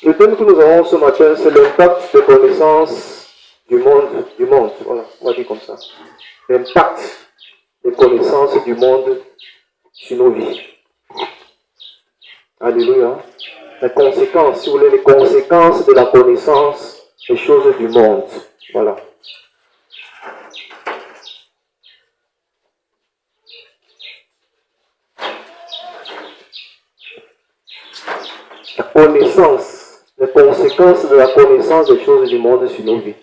Le thème que nous avons ce matin, c'est l'impact des connaissances du monde. Voilà, on va dire comme ça. L'impact des connaissances du monde sur nos vies. Alléluia. Les conséquences, si vous voulez, les conséquences de la connaissance des choses du monde. Voilà. La connaissance, les conséquences de la connaissance des choses du monde sur nos vies.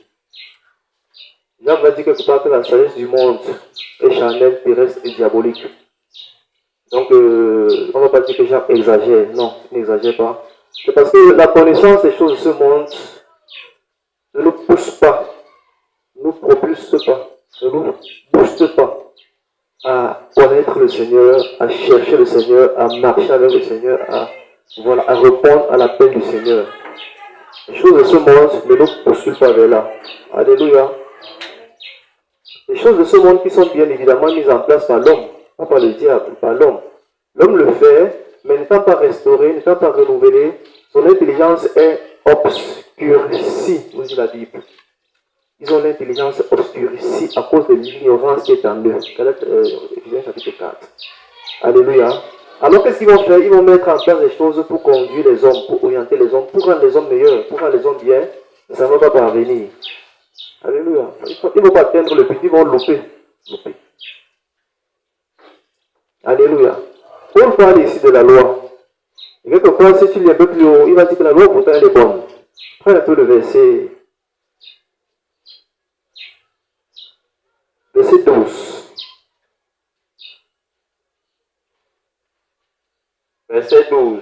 Jean va dire quelque part que la sagesse du monde est charnelle, terrestre et diabolique. Donc, on ne va pas dire que Jean exagère. Non, il n'exagère pas. C'est parce que la connaissance des choses de ce monde ne nous pousse pas, ne nous propulse pas, ne nous booste pas à connaître le Seigneur, à chercher le Seigneur, à marcher avec le Seigneur, à répondre à l'appel du Seigneur. Les choses de ce monde ne nous poursuivent pas vers là. Alléluia. Les choses de ce monde qui sont bien évidemment mises en place par l'homme, pas par le diable, par l'homme. L'homme le fait, mais n'étant pas restauré, n'étant pas renouvelé, son intelligence est obscurcie, nous dit la Bible. Ils ont l'intelligence obscurcie à cause de l'ignorance qui est en eux. Éphésiens chapitre 4. Alléluia. Alors qu'est-ce qu'ils vont faire? Ils vont mettre en place des choses pour conduire les hommes, pour orienter les hommes, pour rendre les hommes meilleurs, pour rendre les hommes bien, mais ça ne va pas parvenir. Alléluia. Ils ne vont pas atteindre le but, ils vont louper. Alléluia. Paul parle ici de la loi. Et quelque part, si tu lis un peu plus haut, il va dire que la loi pourtant elle est bonne. Prends un peu le verset 12. Verset 12.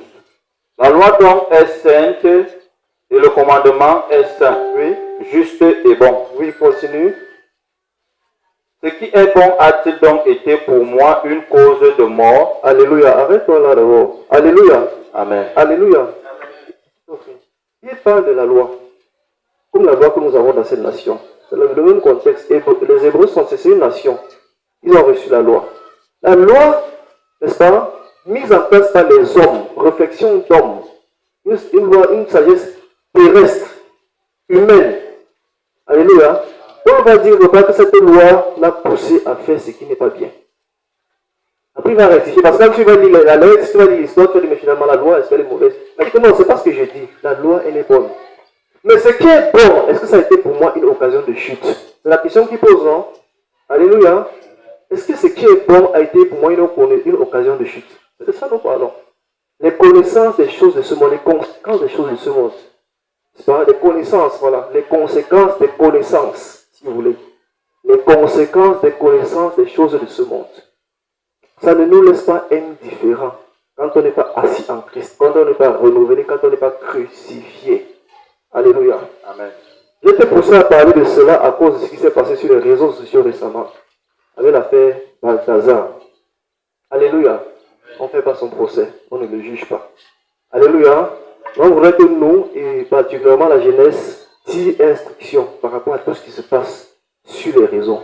La loi donc est sainte et le commandement est saint, oui, juste et bon. Oui, continue. Ce qui est bon a-t-il donc été pour moi une cause de mort? Alléluia. Arrête-toi là d'abord. Alléluia. Amen. Alléluia. Il parle de la loi, comme la loi que nous avons dans cette nation. C'est le même contexte. Les Hébreux c'est une nation. Ils ont reçu la loi. La loi, n'est-ce pas, mise en place par les hommes, réflexion d'hommes, une sagesse terrestre, humaine. Alléluia. On va dire que cette loi l'a poussé à faire ce qui n'est pas bien. Après, il va rectifier. Parce que quand tu vas lire la lettre, tu vas lire l'histoire, tu vas dire, mais finalement, la loi, est-ce qu'elle est mauvaise? Il dit, non, c'est pas ce que je dis. La loi, elle est bonne. Mais ce qui est bon, est-ce que ça a été pour moi une occasion de chute? C'est la question qu'il pose, non? Alléluia. Est-ce que ce qui est bon a été pour moi une occasion de chute? C'est de ça nous parlons. Les connaissances des choses de ce monde, les conséquences des choses de ce monde. C'est pas les connaissances, voilà. Les conséquences des connaissances, si vous voulez. Les conséquences des connaissances des choses de ce monde. Ça ne nous laisse pas indifférents quand on n'est pas assis en Christ, quand on n'est pas renouvelé, quand on n'est pas crucifié. Alléluia. Amen. J'étais poussé à parler de cela à cause de ce qui s'est passé sur les réseaux sociaux récemment, avec l'affaire Balthazar. Alléluia. On ne fait pas son procès, on ne le juge pas. Alléluia. On voudrait que nous, et particulièrement la jeunesse, tire instruction par rapport à tout ce qui se passe sur les réseaux.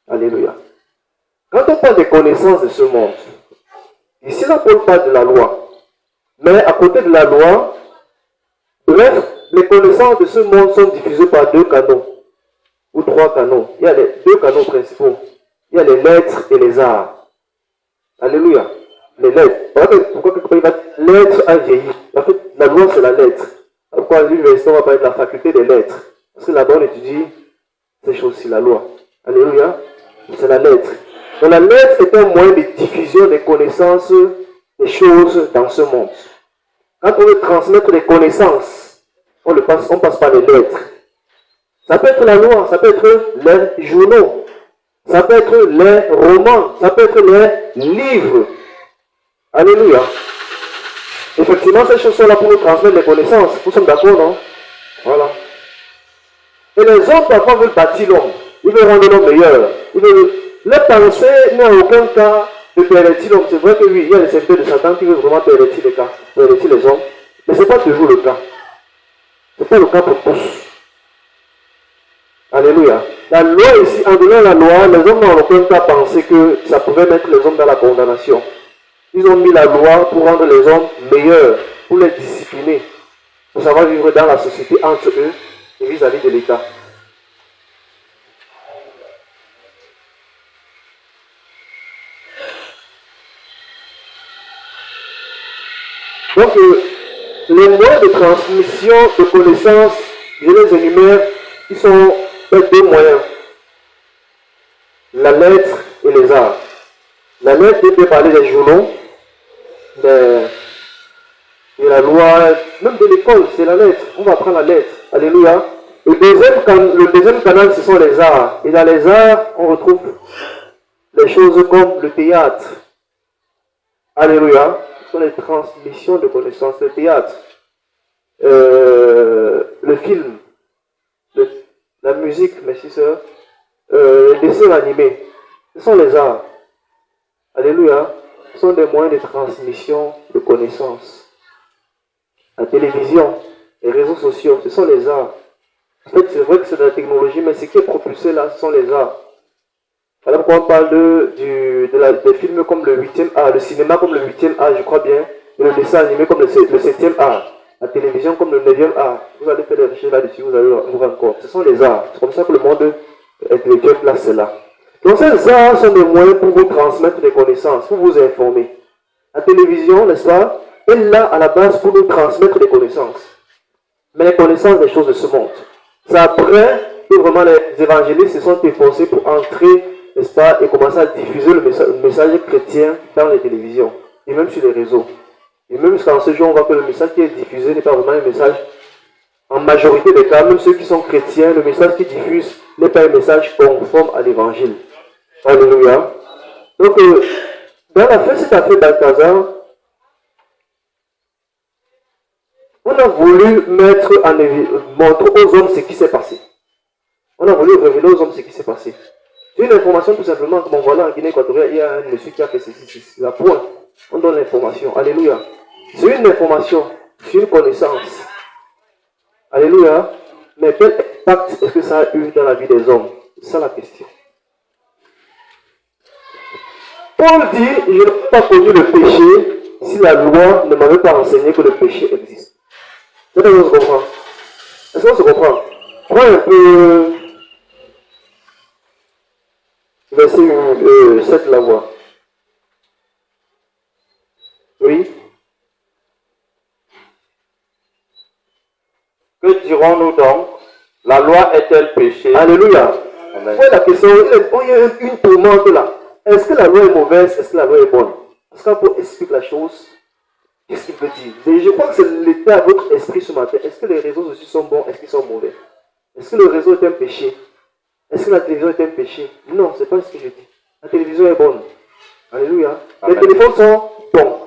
Alléluia. Quand on parle des connaissances de ce monde, ici là, Paul parle de la loi. Mais à côté de la loi, bref, les connaissances de ce monde sont diffusées par 2 canaux, ou 3 canaux. Il y a les 2 canaux principaux. Il y a les lettres et les arts. Alléluia. Les lettres. Pourquoi quelque part il va dire lettres à vieillir? En fait, la loi c'est la lettre. Pourquoi à l'université on va parler de la faculté des lettres? Parce que là-bas on étudie ces choses-ci, la loi. Alléluia. C'est la lettre. Donc la lettre est un moyen de diffusion des connaissances, des choses dans ce monde. Quand on veut transmettre des connaissances, on passe par les lettres. Ça peut être la loi, ça peut être les journaux, ça peut être les romans, ça peut être les livres. Alléluia. Effectivement, ces choses sont là pour nous transmettre des connaissances. Nous sommes d'accord, non? Voilà. Et les hommes parfois veulent bâtir l'homme. Ils veulent rendre l'homme meilleur. Les pensées n'ont aucun cas de pervertir l'homme. C'est vrai que oui, il y a des secteurs de Satan qui veulent vraiment pervertir les cas, pervertir les hommes. Mais ce n'est pas toujours le cas. Ce n'est pas le cas pour tous. Alléluia. La loi ici, en donnant la loi, les hommes n'ont aucun cas pensé que ça pouvait mettre les hommes dans la condamnation. Ils ont mis la loi pour rendre les hommes meilleurs, pour les discipliner. pour savoir vivre dans la société entre eux et vis-à-vis de l'État. Donc, les moyens de transmission de connaissances, je les énumère, qui sont deux moyens. La lettre et les arts. La lettre, on peut parler des journaux, de la loi, même de l'école, c'est la lettre. On va prendre la lettre. Alléluia. Le deuxième canal, ce sont les arts. Et dans les arts, on retrouve des choses comme le théâtre. Alléluia. Ce sont les transmissions de connaissances. Le théâtre, le film, la musique, mes sœurs, les dessins animés. Ce sont les arts. Alléluia. Ce sont des moyens de transmission de connaissances. La télévision, les réseaux sociaux, ce sont les arts. En fait, c'est vrai que c'est de la technologie, mais ce qui est propulsé là, ce sont les arts. Voilà pourquoi on parle des films comme le 8e art, le cinéma comme le 8e art, je crois bien, et le dessin animé comme le 7e art, la télévision comme le 9e art. Vous allez faire des recherches là-dessus, vous allez vous rendre compte. Ce sont les arts. C'est comme ça que le monde intellectuel place cela. Donc ces arts sont des moyens pour vous transmettre des connaissances, pour vous informer. La télévision, n'est-ce pas, est là à la base pour nous transmettre des connaissances. Mais les connaissances des choses de ce monde. C'est après que vraiment les évangélistes se sont efforcés pour entrer, n'est-ce pas, et commencer à diffuser le message chrétien dans les télévisions et même sur les réseaux. Et même jusqu'à ce jour, on voit que le message qui est diffusé n'est pas vraiment un message, en majorité des cas, même ceux qui sont chrétiens, le message qu'ils diffusent n'est pas un message conforme à l'évangile. Alléluia. Donc, dans la fête, cette affaire Balthazar, on a voulu montrer aux hommes ce qui s'est passé. On a voulu révéler aux hommes ce qui s'est passé. C'est une information tout simplement, comme voilà en Guinée équatoriale, il y a un monsieur qui a fait ceci, la point. On donne l'information. Alléluia. C'est une information, c'est une connaissance. Alléluia. Mais quel impact est-ce que ça a eu dans la vie des hommes? C'est ça la question. Paul dit, je n'ai pas connu le péché si la loi ne m'avait pas enseigné que le péché existe. Est-ce qu'on se comprend? Est-ce qu'on se comprend? Prends un peu verset 7 la voix. Oui. Que dirons-nous donc? La loi est-elle péché? Alléluia. Amen. Voilà la question. Il y a une tourmente là. Est-ce que la loi est mauvaise? Est-ce que la loi est bonne? Parce qu'un peu explique la chose. Qu'est-ce qu'il veut dire? Et je crois que c'est l'état à votre esprit ce matin. Est-ce que les réseaux sociaux sont bons? Est-ce qu'ils sont mauvais? Est-ce que le réseau est un péché? Est-ce que la télévision est un péché? Non, ce n'est pas ce que je dis. La télévision est bonne. Alléluia. Amen. Les téléphones sont bons.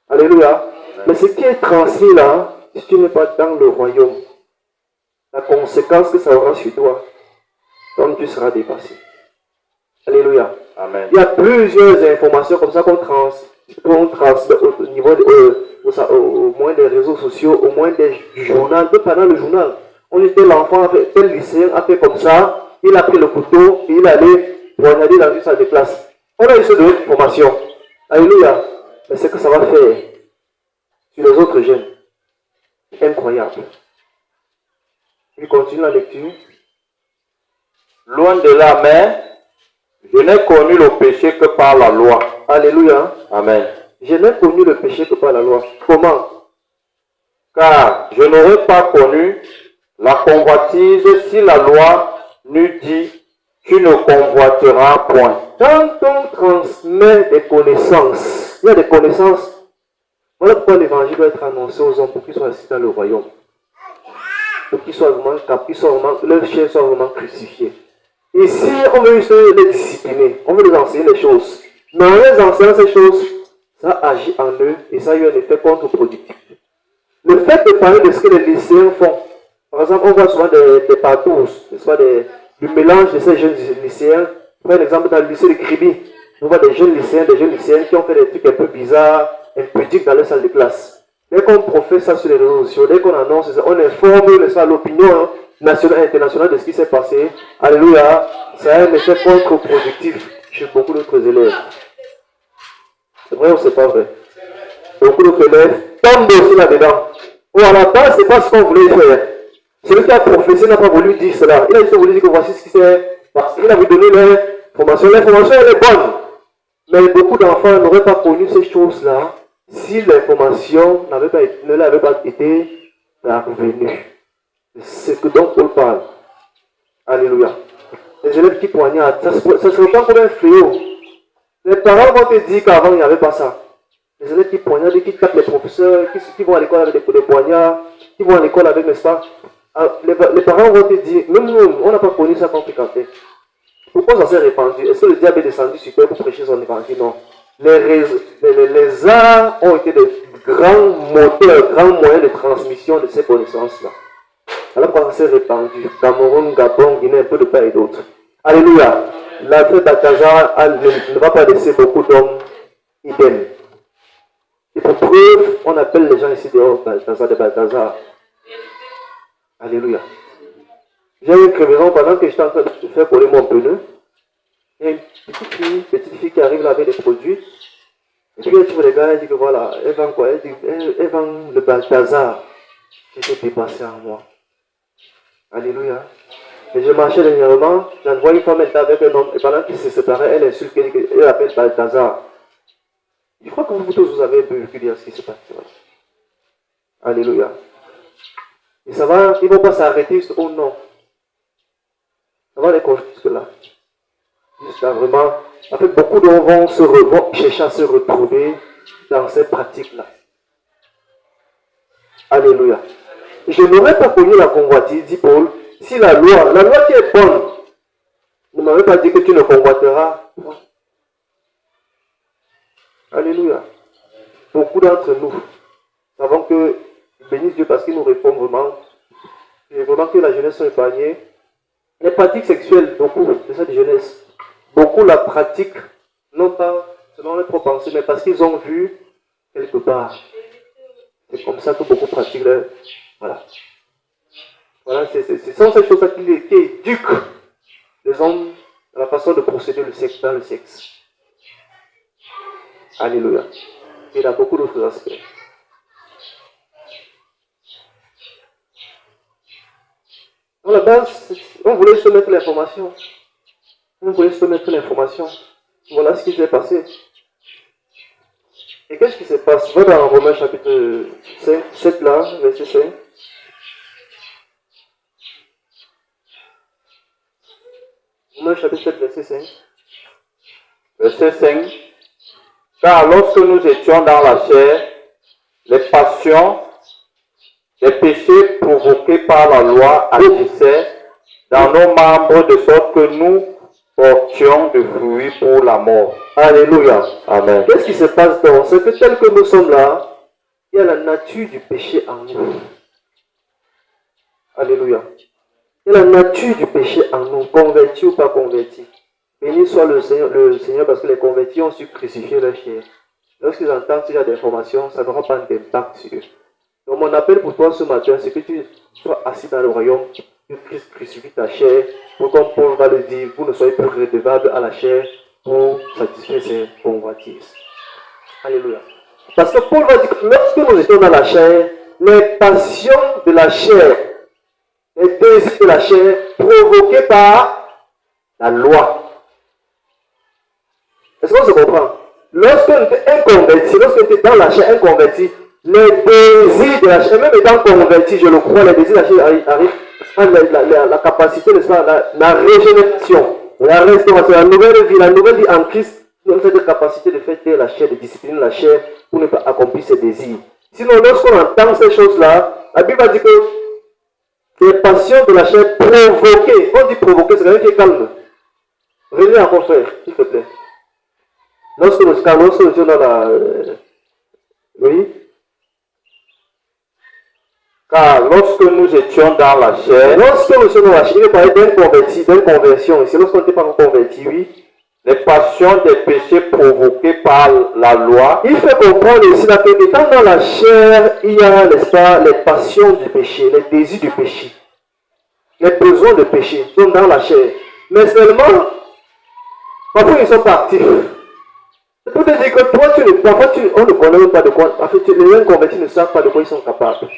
Alléluia. Amen. Mais ce qui est transmis là, si tu n'es pas dans le royaume, la conséquence que ça aura sur toi, donc tu seras dépassé. Alléluia. Amen. Il y a plusieurs informations comme ça qu'on transmet au niveau au moins des réseaux sociaux, au moins du journal, même pendant le journal. On était l'enfant, tel lycéen a fait comme ça, il a pris le couteau et il allait poignarder dans une salle de classe. On a eu ce de information. Alléluia. Mais ce que ça va faire sur les autres jeunes, incroyable. Il continue la lecture. Loin de là, mais je n'ai connu le péché que par la loi. Alléluia. Amen. Je n'ai connu le péché que par la loi. Comment? Car je n'aurais pas connu la convoitise si la loi n'eût dit tu ne convoiteras point. Quand on transmet des connaissances, il y a des connaissances. Voilà pourquoi l'évangile doit être annoncé aux hommes pour qu'ils soient assis dans le royaume. Pour qu'ils soient vraiment, leur chair soit vraiment crucifiée. Ici, on veut juste les discipliner, on veut les enseigner les choses. Mais en les enseignant ces choses, ça agit en eux et ça a eu un effet contre-productif. Le fait de parler de ce que les lycéens font, par exemple, on voit souvent des parcours, soit du mélange de ces jeunes lycéens. Par exemple, dans le lycée de Kribi, on voit des jeunes lycéens qui ont fait des trucs un peu bizarres, impudiques dans leur salle de classe. Dès qu'on professe ça sur les réseaux sociaux, dès qu'on annonce ça, on informe l'opinion nationale et internationale de ce qui s'est passé. Alléluia, ça a un effet contre-productif chez beaucoup d'autres élèves. C'est vrai ou c'est pas vrai? Beaucoup d'autres élèves tombent aussi là-dedans. Ou à la base, ce n'est pas ce qu'on voulait faire. Celui qui a prophétisé n'a pas voulu dire cela. Il a juste voulu dire que voici ce qui s'est passé. Il a voulu donner l'information. L'information, elle est bonne. Mais beaucoup d'enfants n'auraient pas connu ces choses-là si l'information ne l'avait pas été parvenue. C'est ce que donc Paul parle. Alléluia. Les élèves qui poignardent, ça se répand comme un fléau. Les parents vont te dire qu'avant, il n'y avait pas ça. Les élèves qui poignardent, qui tapent les professeurs, qui vont à l'école avec des poignards, qui vont à l'école avec, n'est-ce pas? Les parents vont te dire, même nous, on n'a pas connu ça quand on fréquentait. Pourquoi ça s'est répandu? Est-ce que le diable est descendu sur terre pour prêcher son évangile? Non. Les arts ont été de grands moteurs, grands moyens de transmission de ces connaissances-là. Alors quand ça s'est répandu, Cameroun, Gabon, Guinée, un peu de part et d'autre. Alléluia. La fête d'Alcazar ne va pas laisser beaucoup d'hommes idem. Et pour preuve, on appelle les gens ici dehors Balthazar de Balthazar. Alléluia. J'ai eu une crevaison pendant que j'étais en train de faire coller mon pneu. Il y a une petite fille qui arrive là avec des produits. Et puis elle trouve les gars, elle dit que voilà, elle vend quoi? Elle vend le Balthazar. J'étais dépassé en moi. Alléluia. Et je marchais dernièrement, j'en vois une femme, elle était avec un homme, et pendant qu'ils se séparaient, elle insulte, elle appelle Balthazar. Je crois que vous tous, vous avez pu dire ce qui se passe. Alléluia. Et ça va, ils ne vont pas s'arrêter juste au nom. Ça va les conduire jusque-là. Jusqu'à vraiment, en fait, beaucoup d'hommes vont chercher à se retrouver dans ces pratiques-là. Alléluia. Je n'aurais pas connu la convoitise, dit Paul, si la loi qui est bonne, ne m'avait pas dit que tu ne convoiteras. Alléluia. Beaucoup d'entre nous savons que, bénisse Dieu parce qu'il nous répond vraiment, et vraiment que la jeunesse sont épargnée. Les pratiques sexuelles, beaucoup de cette jeunesse, beaucoup la pratiquent, non pas selon leur propre pensée, mais parce qu'ils ont vu quelque part. C'est comme ça que beaucoup pratiquent leur... Voilà. Voilà, ce sont ces choses-là qui éduquent les hommes à la façon de procéder dans le sexe. Alléluia. Il y a beaucoup d'autres aspects. À la base, on voulait se mettre l'information. Voilà ce qui s'est passé. Et qu'est-ce qui se passe? Va dans Romains chapitre 5, 7 là, verset 5. Romains chapitre 7, verset 5. Verset 5. Car lorsque nous étions dans la chair, les passions, les péchés provoqués par la loi agissaient dans nos membres de sorte que nous portions de fruits pour la mort. Alléluia. Amen. Qu'est-ce qui se passe donc? C'est que tel que nous sommes là, il y a la nature du péché en nous. Alléluia. Il y a la nature du péché en nous, converti ou pas converti. Béni soit le Seigneur parce que les convertis ont su crucifier leur chair. Lorsqu'ils entendent ce genre d'informations, ça n'aura pas d'impact sur eux. Donc mon appel pour toi ce matin, c'est que tu sois assis dans le royaume, que Christ crucifie ta chair, pour comme Paul va le dire, vous ne soyez plus redevables à la chair pour satisfaire ses convoitises. Alléluia. Parce que Paul va dire que lorsque nous étions dans la chair, les passions de la chair, les désirs de la chair, provoqués par la loi. Est-ce qu'on se comprend? Lorsqu'on était inconverti, lorsqu'on était dans la chair inconverti, les désirs de la chair, même étant converti, je le crois, les désirs de la chair arrivent, la capacité, n'est-ce pas, la régénération, la restauration, la nouvelle vie en Christ, donne cette capacité de faire taire la chair, de discipliner la chair pour ne pas accomplir ses désirs. Sinon, lorsqu'on entend ces choses-là, la Bible va dire que les passions de la chair provoquées, on dit provoquer, c'est quelqu'un qui est calme. Revenez encore, frère, s'il te plaît. Lorsque nous sommes dans la... oui. Car lorsque nous étions dans la chair, il est parlé d'une conversion. Ici, lorsqu'on n'était pas converti, oui. Les passions des péchés provoqués par la loi. Il fait comprendre ici que étant dans la chair, il y a, n'est-ce pas, les passions du péché, les désirs du péché, les besoins de péché sont dans la chair. Mais seulement, parfois ils sont pas actifs. C'est pour te dire que toi, parfois on ne connaît même pas de quoi. En fait, les gens convertis ne savent pas de quoi ils sont capables.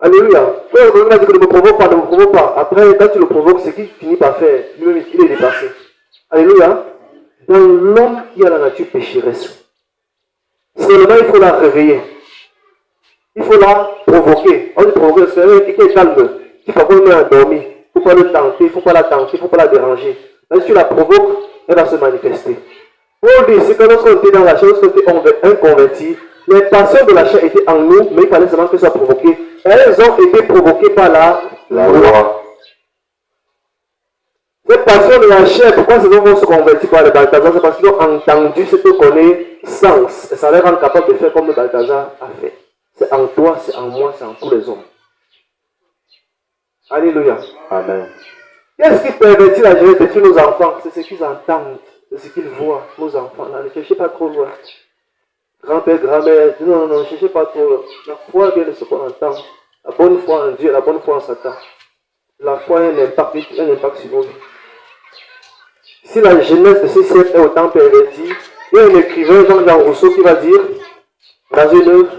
Alléluia. On a dit que ne me provoque pas, ne me provoque pas. Après, quand tu le provoques, ce qu'il finit par faire, lui-même, il est dépassé. Alléluia. Dans l'homme, il y a la nature pécheresse. Seulement, il faut la réveiller. Il faut la provoquer. On dit provoquer, c'est quelqu'un qui est calme, qui parfois met endormi. Il ne faut pas le tenter, il ne faut pas la tenter, il ne faut pas la déranger. Mais si tu la provoques, elle va se manifester. Paul dit, c'est que lorsqu'on était dans la chair, lorsqu'on était inconverti, les passions de la chair étaient en nous, mais il fallait seulement que ça soit provoqué. Elles ont été provoquées par la loi. Ces passions de la chair, pourquoi ces hommes vont se convertir par le Balthazar? C'est parce qu'ils ont entendu cette connaissance. Et ça les rend capables de faire comme le Balthazar a fait. C'est en toi, c'est en moi, c'est en tous les hommes. Alléluia. Amen. Qu'est-ce qui pervertit la jeunesse de tous nos enfants? C'est ce qu'ils entendent, c'est ce qu'ils voient, nos enfants. Ne cherchez pas trop loin. Grand-père, grand-mère, non, ne cherchez pas trop loin. La foi vient de ce qu'on entend. La bonne foi en Dieu, la bonne foi en Satan. La foi a un impact sur nos vies. Si la jeunesse de ces siècles est autant pervertie, il y a un écrivain, Jean Rousseau, qui va dire, dans une œuvre,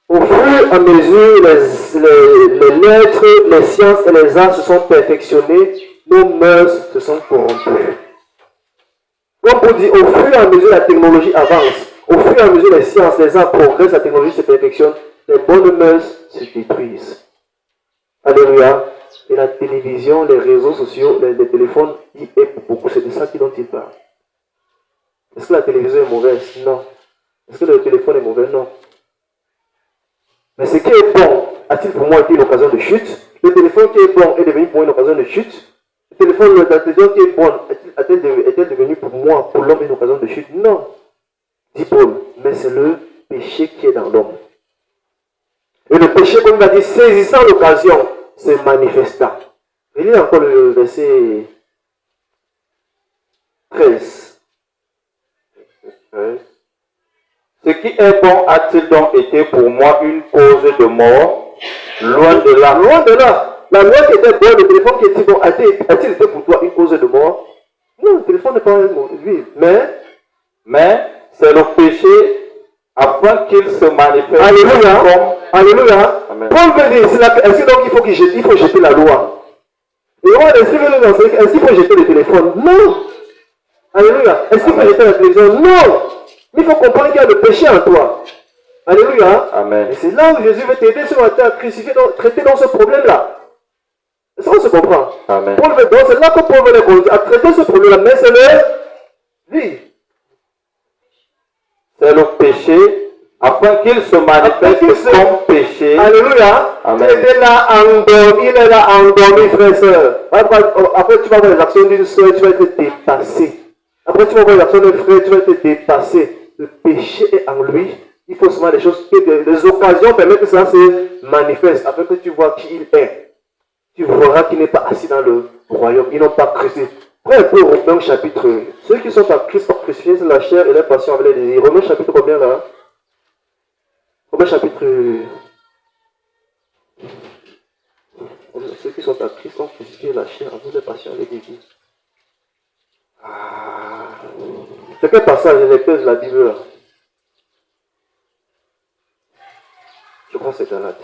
au fur et à mesure, les lettres, les sciences et les arts se sont perfectionnés, nos mœurs se sont corrompues. Comme pour dire, au fur et à mesure, la technologie avance, au fur et à mesure, les sciences, les arts progressent, la technologie se perfectionne, les bonnes mœurs se détruisent. Alléluia. Et la télévision, les réseaux sociaux, les téléphones, y est beaucoup. C'est de ça dont il parle. Est-ce que la télévision est mauvaise? Non. Est-ce que le téléphone est mauvais? Non. Mais ce qui est bon, a-t-il pour moi été une occasion de chute? Le téléphone qui est bon est devenu pour moi une occasion de chute? Le téléphone, la télévision qui est bonne, est-elle devenue pour moi, pour l'homme, une occasion de chute? Non. Dit Paul. Mais c'est le péché qui est dans l'homme. Et le péché, comme il a dit, saisissant l'occasion, se manifesta. Il y a encore le verset 13. Ce qui est bon a-t-il donc été pour moi une cause de mort? Loin de là. Loin de là. La loi qui était bonne, le téléphone qui était bon, a-t-il été pour toi une cause de mort? Non, le téléphone n'est pas lui. Mais c'est le péché afin qu'il se manifeste. Alléluia. Comme... Alléluia. Amen. Paul veut dire, est-ce que donc il faut jeter la loi? Et on est-ce qu'il faut jeter le téléphone? Non. Alléluia. Est-ce qu'il faut jeter la télévision? Non. Mais il faut comprendre qu'il y a le péché en toi. Alléluia. Amen. Et c'est là où Jésus veut t'aider ce matin à crucifier, traiter dans ce problème-là. Est-ce qu'on se comprend? Amen. Paul veut, donc c'est là que Paul veut les conduire à traiter ce problème-là. Mais c'est le vie. C'est le péché afin qu'il se manifeste comme péché. Alléluia. Amen. Il est là endormi, frère et soeur. Après, tu vas voir les actions d'une soeur, tu vas être dépassé. Après, tu vas voir les actions d'un frère, tu vas être dépassé. Le péché est en lui. Il faut seulement des choses, les occasions permettent que ça se manifeste, afin que tu vois qui il est. Tu verras qu'il n'est pas assis dans le royaume. Ils n'ont pas crucifié. Prends un peu Romains chapitre. Ceux qui sont à Christ sont crucifiés, c'est la chair et la passion avec les désirs. Romains chapitre combien là? Romains chapitre. Ceux qui sont à Christ sont crucifiés, la chair avec les passions et les désirs. C'est quel passage? Les lecteurs de la Bible là? Je crois que c'est Galate.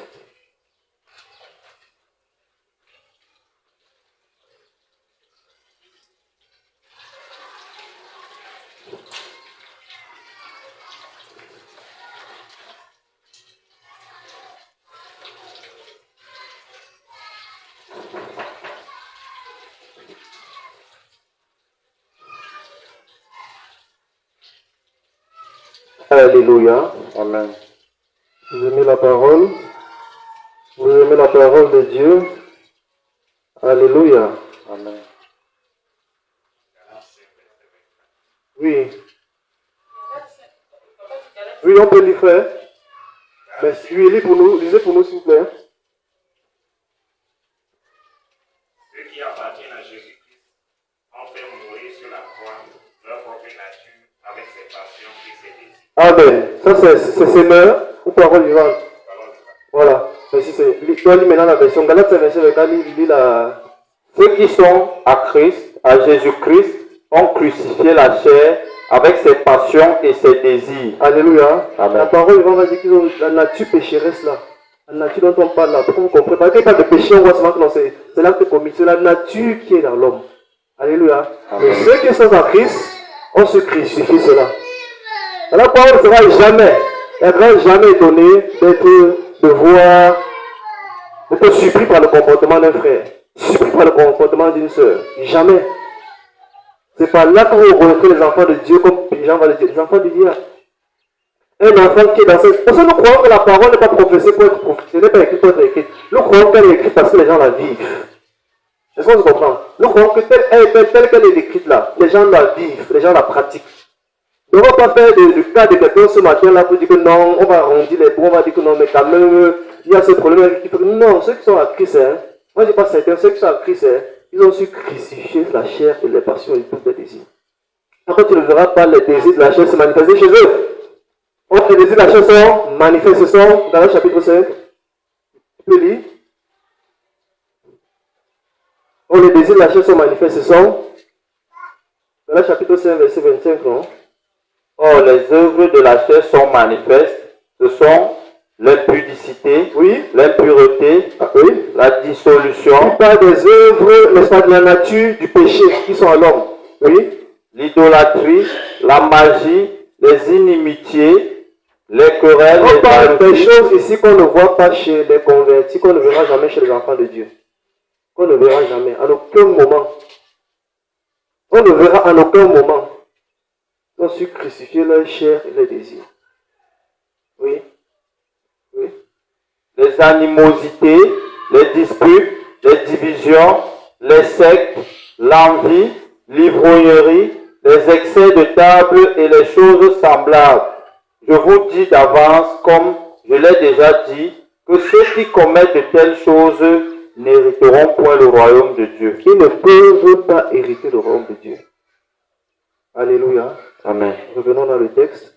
Alléluia. Amen. Vous aimez la parole? Vous aimez la parole de Dieu? Alléluia. Amen. Oui. Oui, on peut lire, frère. Mais oui, lisez pour nous, s'il vous plaît. Ceux qui appartiennent à Jésus-Christ ont fait mourir sur la croix leur propre nature avec ses passions et ses désirs. Amen. Ça, c'est Seigneur ou parole vivante. Voilà. Merci, c'est. Toi, lis maintenant la version. Galate, c'est verset avec lis la. Ceux qui sont à Christ, à Jésus-Christ, ont crucifié la chair avec ses passions et ses désirs. Alléluia. Amen. La parole vivante va dire qu'ils ont la nature pécheresse là. La nature dont on parle là, pour que vous compreniez. Parce qu'il parle de péché, on voit seulement que non, c'est l'acte commis. C'est la nature qui est dans l'homme. Alléluia. Mais ceux qui sont en Christ, on se crucifie cela. Alors, Paul ne sera jamais, il ne sera jamais étonné d'être surpris par le comportement d'un frère, surpris par le comportement d'une soeur. Jamais. C'est par là que vous reconnaîtrez les enfants de Dieu, comme Jean va le dire, les enfants de Dieu. Un enfant qui est dans cette... Parce que nous croyons que la parole n'est pas professée pour être professée, ce n'est pas écrite pour être écrite. Nous croyons qu'elle est écrite parce que les gens la vivent. Est-ce qu'on se comprend? Nous croyons que telle qu'elle est écrite là, les gens la vivent, les gens la pratiquent. On ne va pas faire du cas de quelqu'un ce matin là pour dire que non, on va arrondir les bouts, on va dire que non, mais quand même, il y a ce problème avec qui fait que non, ceux qui sont à Christ, hein, moi je ne dis pas certains, ceux qui sont à Christ, hein, ils ont su crucifier la chair et les passions et tous les désirs. Après, tu ne verras pas les désirs de la chair se manifester chez eux. Les désirs de la chair sont manifestés, sont dans le chapitre 5. Tu peux lire. Les désirs de la chair sont manifestés, sont dans le chapitre 5, verset 25, non? Or, les œuvres de la chair sont manifestes. Ce sont l'impudicité, oui, l'impureté, oui, la dissolution. Il parle des œuvres, n'est-ce pas, de la nature, du péché qui sont à l'homme. Oui. L'idolâtrie, la magie, les inimitiés, les querelles. On parle des choses ici qu'on ne voit pas chez les convertis, qu'on ne verra jamais chez les enfants de Dieu. Qu'on ne verra jamais, à aucun moment. On ne verra en aucun moment. Ils ont su crucifier leur chair et leurs désirs. Oui. Oui. Les animosités, les disputes, les divisions, les sectes, l'envie, l'ivrognerie, les excès de table et les choses semblables. Je vous dis d'avance, comme je l'ai déjà dit, que ceux qui commettent de telles choses n'hériteront point le royaume de Dieu. Ils ne peuvent pas hériter le royaume de Dieu. Alléluia. Amen. Revenons dans le texte.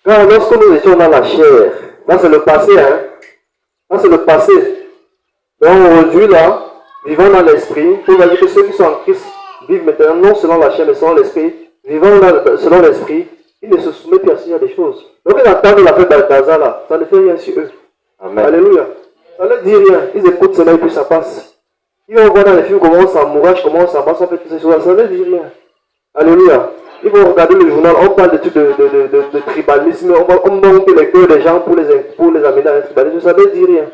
Car lorsque nous étions dans la chair, là c'est le passé, hein. Là c'est le passé. Donc aujourd'hui là, vivant dans l'esprit, il va dire que ceux qui sont en Christ vivent maintenant non selon la chair mais selon l'esprit, vivant selon l'esprit, ils ne se soumettent plus à ce genre de choses. Donc ils entendent la fête d'Alcazar là, ça ne fait rien sur eux. Amen. Alléluia. Ça ne leur dit rien. Ils écoutent cela et puis ça passe. Ils vont voir dans les films comment on s'emmourage, comment on s'embrasse, on fait toutes ces choses. Ça ne leur dit rien. Alléluia. Ils vont regarder le journal, on parle de trucs de tribalisme, on monte les cœurs des gens pour les amener dans le tribalisme. Ça ne leur dit rien.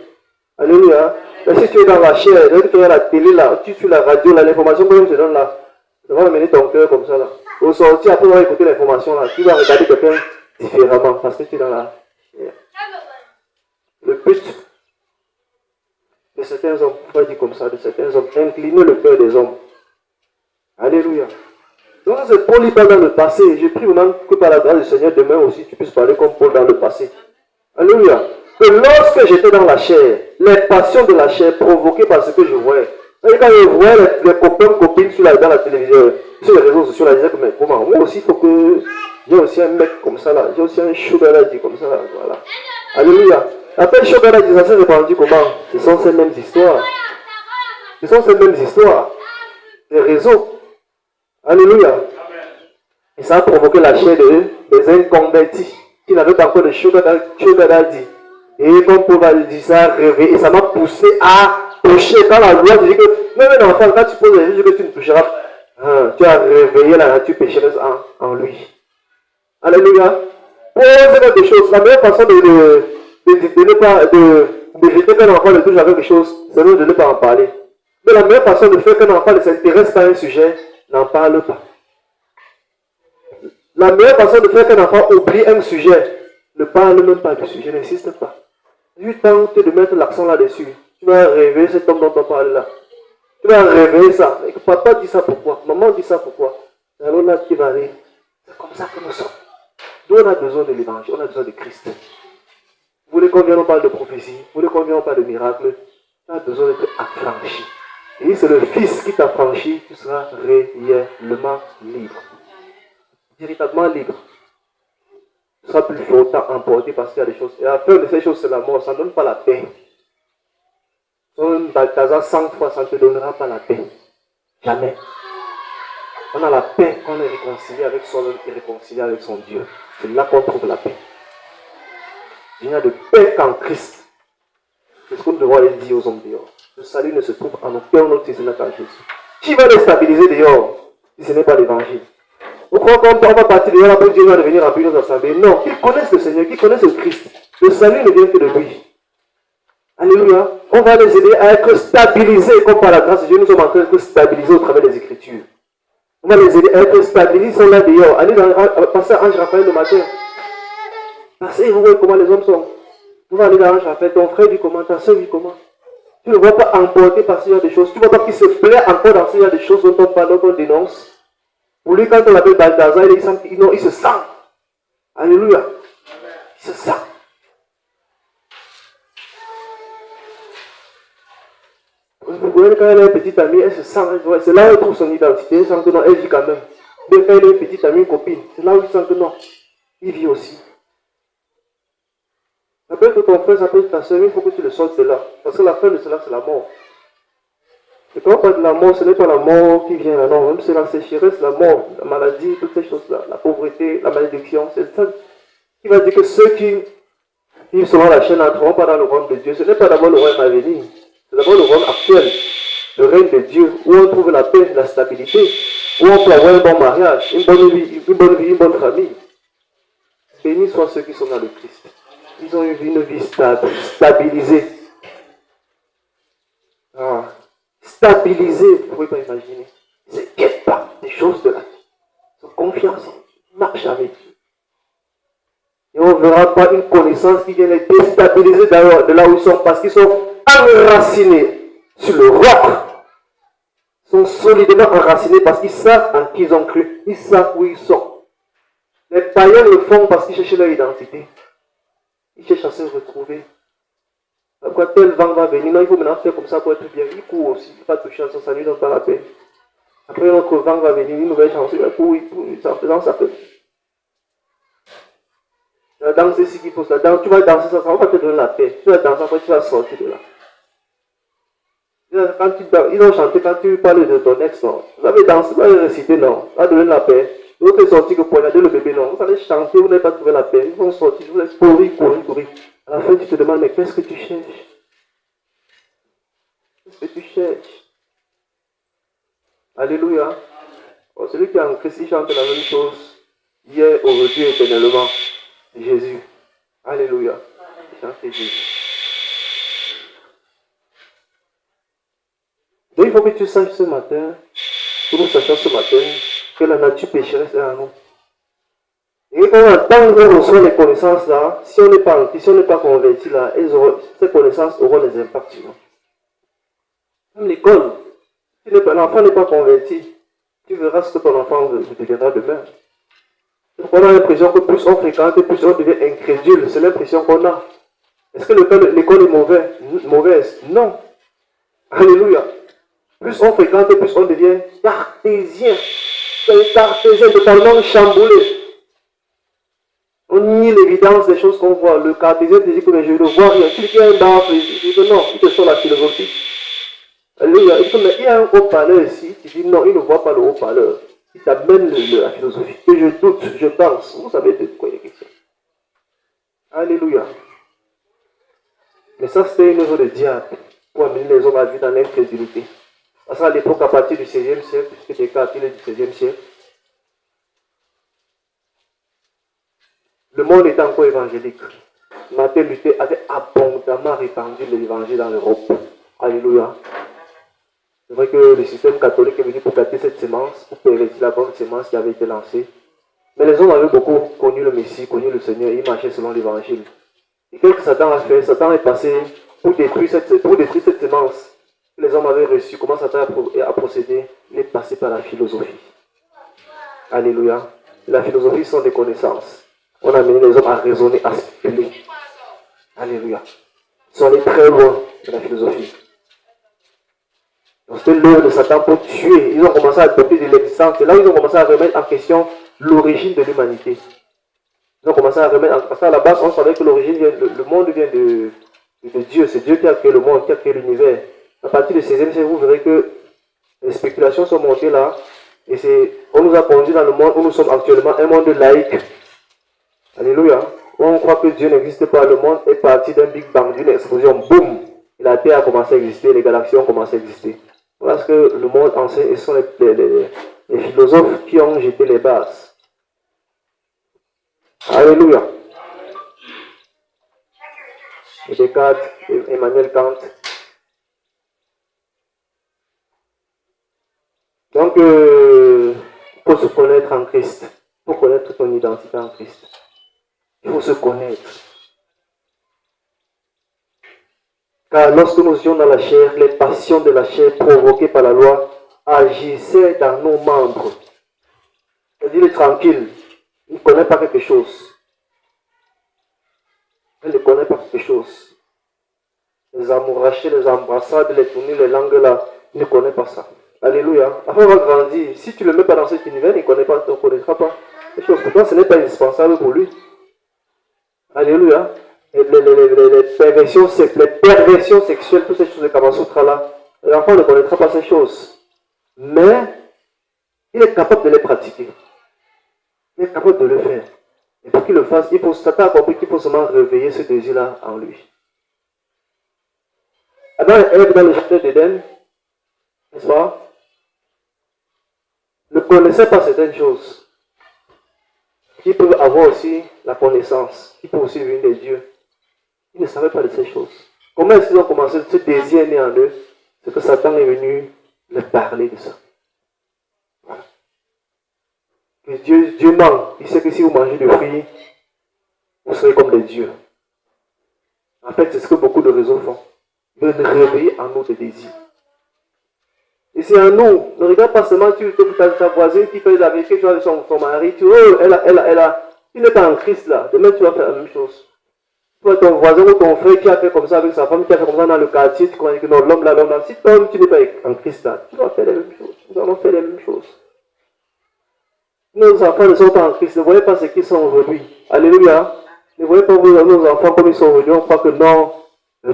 Alléluia. Mais si tu es dans la chair, tu es à la télé là, tu suis la radio là, l'information que je te donne là, ça va amener ton cœur comme ça là. Au sortir, après on va écouter l'information là, tu vas regarder quelqu'un différemment parce que tu es dans la chair. Le but de certains hommes, on va dire comme ça, de certains hommes, incliner le cœur des hommes. Alléluia. Donc c'est Paul, il parle dans le passé. Je prie vraiment que par la grâce du Seigneur, demain aussi, tu puisses parler comme Paul dans le passé. Alléluia. Que lorsque j'étais dans la chair, les passions de la chair provoquées par ce que je voyais. Et quand je voyais les copains, copines dans la télévision, sur les réseaux sociaux, là, je disais que mais comment, moi aussi, il faut que j'ai aussi un mec comme ça là, j'ai aussi un sugar daddy comme ça là, voilà. Alléluia. Après, sugar daddy, ça s'est répandu comment? Ce sont ces mêmes histoires. Ce sont ces mêmes histoires. Les réseaux. Alléluia. Et ça a provoqué la chair des inconvertis qui n'avaient pas encore de sugar daddy. Et comme Paul va dire ça, réveillé, et ça m'a poussé à toucher. Quand la loi dit que même un enfant, quand tu poses les yeux que tu ne toucheras pas, tu as réveillé la nature pécheresse en lui. Alléluia. Pose quelque chose. La meilleure façon d'éviter qu'un enfant ne touche à quelque chose, c'est de ne pas en parler. Mais la meilleure façon de faire qu'un enfant ne s'intéresse pas à un sujet, n'en parle pas. La meilleure façon de faire qu'un enfant oublie un sujet, ne parle même pas du sujet, n'insiste pas. Lui tente de mettre l'accent là-dessus. Tu vas réveiller cet homme dont on parle là. Tu vas réveiller ça. Et papa dit ça pourquoi? Maman dit ça pourquoi? C'est alors là qui va aller. C'est comme ça que nous sommes. Nous on a besoin de l'évangile, on a besoin de Christ. Vous voulez qu'on vienne, on parle de prophétie. Vous voulez qu'on vienne, on parle de miracle. Tu as besoin d'être affranchi. Et c'est le Fils qui t'affranchit, tu seras réellement libre. Véritablement libre. Tu seras plus longtemps emporté parce qu'il y a des choses. Et la peur de ces choses, c'est la mort. Ça ne donne pas la paix. Son Balthazar 100 fois, ça ne te donnera pas la paix. Jamais. On a la paix quand on est réconcilié avec soi-même et réconcilié avec son Dieu. C'est là qu'on trouve la paix. Il n'y a de paix qu'en Christ. C'est ce que nous devons aller dire aux hommes dehors. Le salut ne se trouve en nos cœurs, notre si ce n'est qu'en Jésus. Qui va les stabiliser dehors si ce n'est pas l'évangile? Vous croyez qu'on va partir dehors, après Dieu va venir remplir nos assemblées? Non, qu'ils connaissent le Seigneur, qu'ils connaissent le Christ. Le salut ne vient que de lui. Alléluia. On va les aider à être stabilisés, comme par la grâce de Dieu, nous sommes en train d'être stabilisés au travers des Écritures. On va les aider à être stabilisés, ils sont là dehors. Allez passer à Ange Raphaël le matin. Passez, vous voyez comment les hommes sont. Vous allez dans Ange Raphaël, ton frère dit comment, ta soeur dit comment. Tu ne vois pas emporter par ce genre de choses. Tu ne vois pas qu'il se plaît encore dans ce genre de choses dont on parle, dont on dénonce. Pour lui, quand on l'appelle Balthazar, il se sent. Alléluia. Il se sent. Vous voyez, quand elle a une petite amie, elle se sent. C'est là où elle trouve son identité. Elle sent que non, elle vit quand même. Mais quand elle a une petite amie, une copine, c'est là où il sent que non, il vit aussi. Ça peut être ton frère, ça peut être ta soeur, mais il faut que tu le sortes de là. Parce que la fin de cela, c'est la mort. Et quand on parle de la mort, ce n'est pas la mort qui vient là, non. Même c'est la sécheresse, la mort, la maladie, toutes ces choses-là, la pauvreté, la malédiction. C'est ça qui va dire que ceux qui vivent selon la chaîne n'entreront pas dans le royaume de Dieu. Ce n'est pas d'abord le royaume à venir. C'est d'abord le royaume actuel, le règne de Dieu, où on trouve la paix, la stabilité, où on peut avoir un bon mariage, une bonne vie, une bonne famille. Bénis soient ceux qui sont dans le Christ. Ils ont une vie stabilisée. Ah. Stabilisée, vous ne pouvez pas imaginer. Ils ne s'inquiètent pas des choses de la vie. Ils ont confiance, ils marchent avec Dieu. Et on ne verra pas une connaissance qui vient les déstabiliser de là où ils sont, parce qu'ils sont enracinés sur le roc. Ils sont solidement enracinés parce qu'ils savent en qui ils ont cru. Ils savent où ils sont. Les païens le font parce qu'ils cherchent leur identité. Ils cherchent à se retrouver. Pourquoi tel vent va venir? Non, il faut maintenant faire comme ça pour être bien. Il court aussi. Il ne faut pas toucher à son salut, donc pas la peine. Après, un autre vent va venir, une nouvelle chance. Il court, en faisant ça peut. La danse, c'est ce qu'il faut. Tu vas danser, ça ne va pas te donner la paix. Tu vas danser, après tu vas sortir de là. Quand ils ont chanté, quand tu parles de ton ex, non. Vous avez dansé, vous avez récité, non. Ça va donner la paix. L'autre est sorti que poignarder le bébé, non. Vous allez chanter, vous n'avez pas trouvé la paix. Ils vont sortir, vous allez courir. À la fin, tu te demandes, mais qu'est-ce que tu cherches? Qu'est-ce que tu cherches? Alléluia. Oh, celui qui est en Christ, il chante la même chose. Hier, aujourd'hui, éternellement. Jésus. Alléluia. Chantez Jésus. Donc, il faut que tu saches ce matin, que nous sachions ce matin, que la nature pécheresse est en nous. Et quand on reçoit les connaissances là, si on n'est pas converti là, ces connaissances auront des impacts sur nous. Même l'école, si l'enfant n'est pas converti, tu verras ce que ton enfant deviendra demain. On a l'impression que plus on fréquente, plus on devient incrédule. C'est l'impression qu'on a. Est-ce que l'école est mauvaise? Non. Alléluia. Plus on fréquente, plus on devient cartésien. C'est cartésien totalement chamboulé. On nie l'évidence des choses qu'on voit. Le cartésien te dit que je ne vois rien. Tu dis qu'il y a un baffle, il dit que non, il te sort la philosophie. Alléluia. Il y a un haut-parleur ici. Tu dis non, il ne voit pas le haut-parleur. Il t'amène la philosophie. Que je doute, je pense. Vous savez de quoi il est question. Alléluia. Mais ça, c'était une œuvre de diable pour amener les hommes à vivre dans l'incrédulité. Parce qu'à l'époque, à partir du 16e siècle, puisque Descartes est du 16e siècle, le monde était encore évangélique. Martin Luther avait abondamment répandu l'évangile dans l'Europe. Alléluia. C'est vrai que le système catholique est venu pour gâter cette semence, pour pervertir la bonne semence qui avait été lancée. Mais les hommes avaient beaucoup connu le Messie, connu le Seigneur, et ils marchaient selon l'évangile. Et qu'est-ce que Satan a fait? Satan est passé pour détruire cette semence que les hommes avaient reçue. Comment Satan a procédé? Il est passé par la philosophie. Alléluia. La philosophie sont des connaissances. On a amené les hommes à raisonner, à spéculer. Alléluia. Ils sont allés très loin de la philosophie. Donc c'était l'œuvre de Satan pour tuer. Ils ont commencé à adopter de l'existence. C'est là où ils ont commencé à remettre en question l'origine de l'humanité. Ils ont commencé à remettre en question. Parce qu'à la base, on savait que l'origine vient, le monde vient de Dieu. C'est Dieu qui a créé le monde, qui a créé l'univers. À partir du 16e siècle, vous verrez que les spéculations sont montées là. Et on nous a conduit dans le monde où nous sommes actuellement, un monde laïque. Alléluia. On croit que Dieu n'existe pas, le monde est parti d'un Big Bang, d'une explosion, boum, et la Terre a commencé à exister, les galaxies ont commencé à exister. Voilà ce que le monde enseigne, et ce sont les philosophes qui ont jeté les bases. Alléluia. Et Descartes, Emmanuel Kant. Donc, il faut se connaître en Christ. Il faut connaître ton identité en Christ. Il faut se connaître. Car lorsque nous étions dans la chair, les passions de la chair provoquées par la loi agissaient dans nos membres. C'est-à-dire, il est tranquille. Il ne connaît pas quelque chose. Il ne connaît pas quelque chose. Les amourachés, les embrassades, les tournées, les langues là, il ne connaît pas ça. Alléluia. Après avoir grandi, si tu ne le mets pas dans cet univers, il ne connaît pas, il ne connaîtra pas les choses. Pour toi, ce n'est pas indispensable pour lui. Alléluia. Et les perversions sexuelles, toutes ces choses de Kamasutra là, l'enfant ne connaîtra pas ces choses. Mais il est capable de les pratiquer. Il est capable de le faire. Et pour qu'il le fasse, Satan a compris qu'il faut seulement réveiller ce désir-là en lui. Adam et Ève dans le jardin d'Éden, n'est-ce pas, ne connaissaient pas certaines choses. Qui peuvent avoir aussi la connaissance, qui peuvent aussi venir des dieux. Ils ne savaient pas de ces choses. Comment est-ce qu'ils ont commencé, ce désir est né en eux? C'est que Satan est venu leur parler de ça. Voilà. Que Dieu ment. Il sait que si vous mangez du fruit, vous serez comme des dieux. En fait, c'est ce que beaucoup de réseaux font. Ils veulent réveiller en nous des désirs. Et c'est en nous. Ne regarde pas seulement ta voisine qui fait la vérité, tu as son mari, tu n'es pas en Christ là. Demain, tu vas faire la même chose. Toi, ton voisin ou ton frère qui a fait comme ça avec sa femme, qui a fait comme ça dans le quartier, tu crois que non, l'homme là, si toi, tu n'es pas en Christ là, tu vas faire les mêmes choses. Nous allons faire les mêmes choses. Nos enfants ne sont pas en Christ. Ne voyez pas ce qu'ils sont aujourd'hui. Alléluia. Ne voyez pas nos enfants comme ils sont aujourd'hui. On croit que non,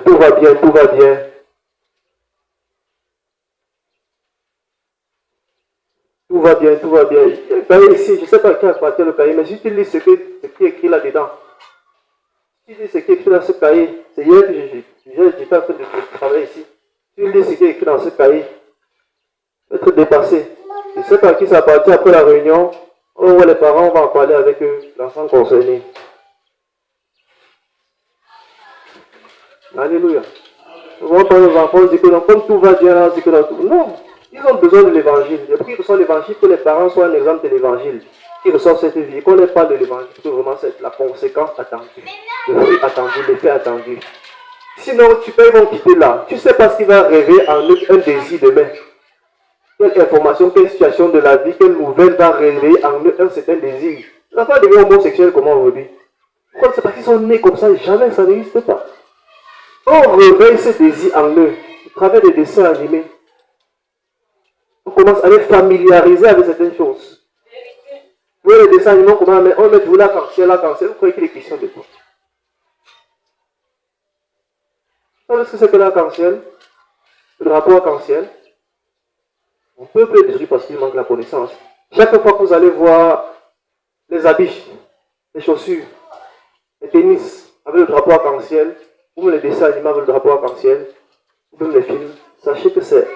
tout va bien, tout va bien. Tout va bien, tout va bien. Ici, je ne sais pas qui a appartient le cahier, mais si tu lis ce qui est écrit là-dedans, si tu lis ce qui est écrit dans ce cahier, c'est hier que j'étais en train de travailler ici. Si tu lis ce qui est écrit dans ce cahier, tu vas être dépassé. Je ne sais pas qui ça appartient après la réunion. On voit les parents, on va en parler avec eux, l'enfant concerné. Alléluia. On va parler aux enfants, on dit que non, comme tout va bien, on dit que non. Non. Ils ont besoin de l'évangile. Et pour qu'ils reçoivent l'évangile, que les parents soient un exemple de l'évangile. Qu'ils reçoivent cette vie. Et qu'on n'ait pas de l'évangile. Que vraiment c'est la conséquence attendue. Le fruit attendu, l'effet attendu. Sinon, ils vont quitter là. Tu ne sais pas ce qui va rêver en eux un désir demain. Quelle information, quelle situation de la vie, quelle nouvelle va réveiller en eux un certain désir. L'enfant devient homosexuel comment aujourd'hui? Pourquoi? C'est parce qu'ils sont nés comme ça, jamais ça n'existe pas. On réveille ce désir en eux, à travers des dessins animés. On commence à les familiariser avec certaines choses. Vous voyez les dessins animés, on met toujours l'arc-en-ciel, vous croyez qu'il est question de quoi? Vous savez ce que c'est que l'arc-en-ciel? Le drapeau arc-en-ciel? On peut le détruire parce qu'il manque la connaissance. Chaque fois que vous allez voir les habits, les chaussures, les tennis avec le drapeau arc-en-ciel, ou les dessins animés avec le drapeau arc-en-ciel, ou même les films, sachez que c'est